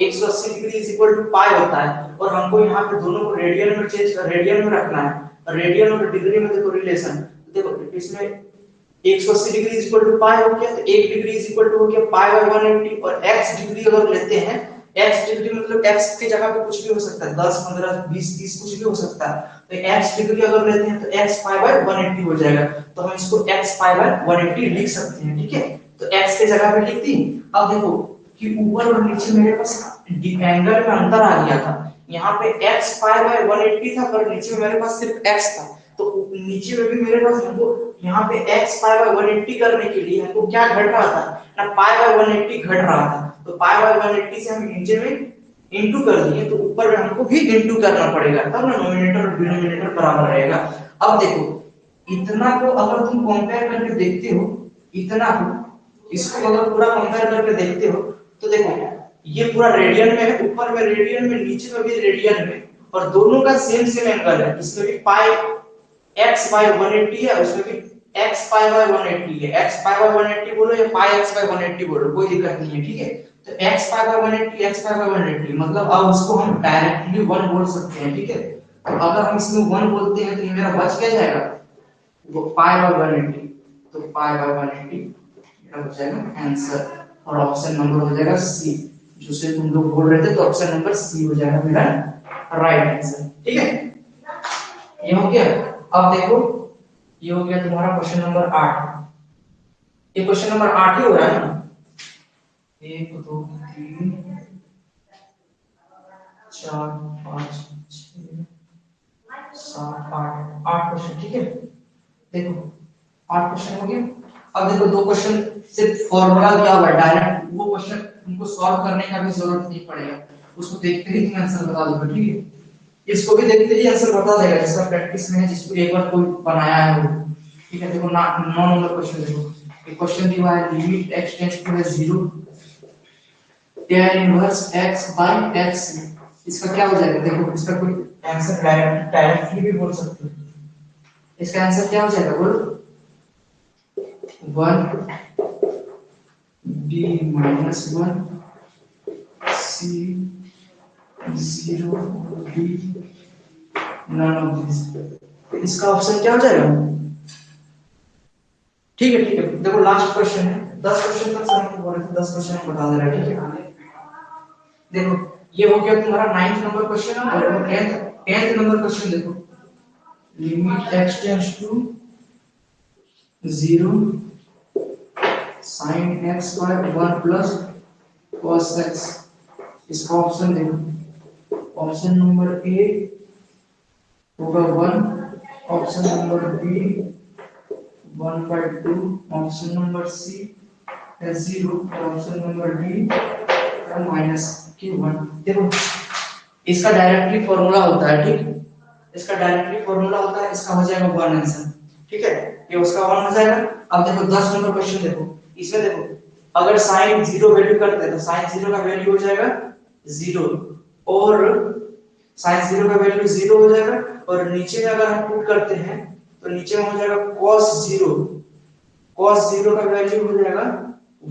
180 डिग्री इज इक्वल टू पाई होता है और हमको यहाँ पे दोनों को रेडियन में चेंज कर रेडियन में रखना है, रेडियन और डिग्री में देखो रिलेशन, देखो इसमें 180 डिग्री इज इक्वल टू पाई हो गया, तो 1 डिग्री इज इक्वल टू हो गया पाई बाय 180, और x डिग्री अगर लेते हैं, x डिग्री मतलब x की जगह पे कुछ भी हो सकता है, 10 15 20 30 कुछ भी हो सकता है, तो x डिग्री अगर लेते हैं तो x पाई बाय 180 हो जाएगा, तो हम इसको x पाई बाय 180 लिख सकते हैं, ठीक है। तो x की जगह पे लिख दी। अब देखो कि ऊपर और नीचे मेरे पास एंगल में अंतर आ गया था, यहाँ पे x पाई बाय 180 था पर नीचे मेरे पास सिर्फ x था, तो नीचे में भी मेरे पास हमको यहाँ पे x पाई बाय 180 करने के लिए हमको क्या घट रहा था ना, पाई बाय 180 घट रहा था, तो पाई बाय 180 से हम नीचे में इनटू कर दिए, तो ऊपर में हमको भी इनटू करना पड़ेगा, तब ना नोमिनेटर और डिनोमिनेटर बराबर रहेगा। अब देखो इतना को अगर तुम कंपेयर करके देखते हो, इतना को इसको अगर पूरा कंपेयर करके देखते हो तो देखो ये पूरा रेडियन में है, ऊपर में रेडियन में, नीचे में भी रेडियन में, और दोनों का सेम सेम एंगल है, इसमें भी पाई x बाय 180 है, उसमें भी x पाई बाय 180 है, x पाई बाय 180 बोलो या पाई x बाय 180 बोलो, कोई दिक्कत नहीं है, ठीक है। तो x pi by 180 x pi by 180 मतलब अब उसको हम डायरेक्टली 1 बोल सकते हैं, ठीक है। तो अगर हम इसमें 1 बोलते हैं तो ये मेरा बच क्या जाएगा, वो पाई बाय 180, तो पाई बाय 180 मेरा हो जाएगा आंसर, और ऑप्शन नंबर हो जाएगा सी, जो से तुम लोग बोल रहे थे, तो ऑप्शन नंबर सी हो जाएगा मेरा राइट आंसर, ठीक है। ये हो गया। अब देखो ये हो गया तुम्हारा क्वेश्चन नंबर 8, ये क्वेश्चन नंबर 8 ही हो रहा है ना, 1 2 3 4 5 6 7 8 क्वेश्चन, ठीक है। देखो 8 क्वेश्चन हो गए। अब देखो दो क्वेश्चन सिर्फ फॉर्मूला दिया हुआ है, डायरेक्ट वो क्वेश्चन तुमको सॉल्व करने का भी जरूरत नहीं पड़ेगा, उसको देखते ही तुम आंसर बता दोगे, ठीक है। इसको भी देखते ही आंसर बता देगा, जिसका प्रैक्टिस में है, जिसको एक बार कोई बनाया है वो, ठीक है। देखो 9 नंबर क्वेश्चन देखो, ये क्वेश्चन दिया हुआ है limit x tends to 0 tan inverse x by x, इसका क्या हो जाएगा, देखो इसका कोई आंसर डायरेक्टली भी बोल सकते हो, इसका आंसर क्या हो जाएगा बोलो, 1 b minus 1 c 0 b none of these, इसका ऑप्शन क्या हो जाएगा, ठीक है। ठीक है, देखो लास्ट क्वेश्चन है, 10 क्वेश्चन तक सर हमको बोले थे, 10 क्वेश्चन हम बता दे रहे हैं, ठीक है। देखो ये हो गया तुम्हारा 9th नंबर क्वेश्चन, और 10th नंबर क्वेश्चन देखो, limit x tends to 0 sin x square 1 plus cos x, इसका ऑप्शन देखो, ऑप्शन नंबर ए होगा 1, option number B 1/2, option number C है 0, ऑप्शन नंबर डी है -q1। देखो इसका डायरेक्टली फॉर्मूला होता है, ठीक, इसका डायरेक्टली फॉर्मूला होता है, इसका हो जाएगा 1 आंसर, ठीक है, ये उसका 1 हो जाएगा। अब देखो 10 नंबर क्वेश्चन देखो, इसमें देखो अगर sin 0 वैल्यू करते हैं तो sin 0 का वैल्यू हो जाएगा 0, और sin 0 का वैल्यू 0 हो जाएगा, और नीचे में अगर हम पुट करते हैं तो नीचे में हो जाएगा cos 0, cos 0 का वैल्यू हो जाएगा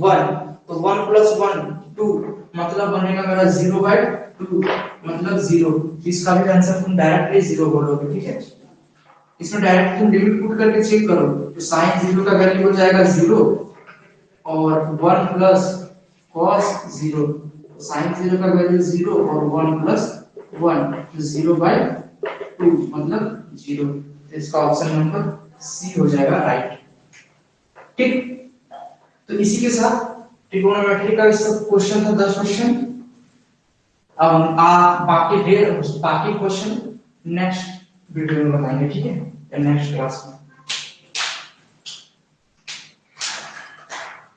1, तो 1 प्लस 1 2, मतलब बनेगा मेरा 0/2 मतलब 0, इसका भी आंसर तुम डायरेक्टली 0 बोलोगे, ठीक है। इसमें डायरेक्ट तुम लिमिट पुट करके चेक करो, तो sin 0 का वैल्यू हो जाएगा 0, और 1 प्लस cos 0, sin 0 का वैल्यू 0 और 1 प्लस 1 0/2 2 मतलब 0, तो इसका ऑप्शन नंबर सी हो जाएगा राइट। ठीक, तो इसी के साथ ट्रिगोनोमेट्री का इसका क्वेश्चन था 10 क्वेश्चन। अब बाकी क्वेश्चन नेक्स्ट वीडियो में बताएंगे, ठीक है, या नेक्स्ट क्लास में।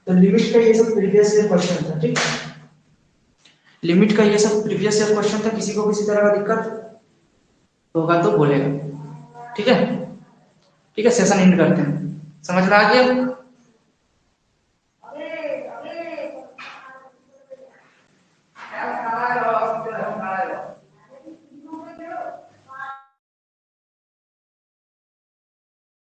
तो लिमिट का ये सब प्रीवियस ईयर क्वेश्चन था, ठीक है, लिमिट का ये सब प्रीवियस ईयर क्वेश्चन था। किसी को किसी तरह का दिक्कत होगा तो बोलेगा, ठीक है। ठीक है, सेशन एंड करते हैं, समझ में आ गया?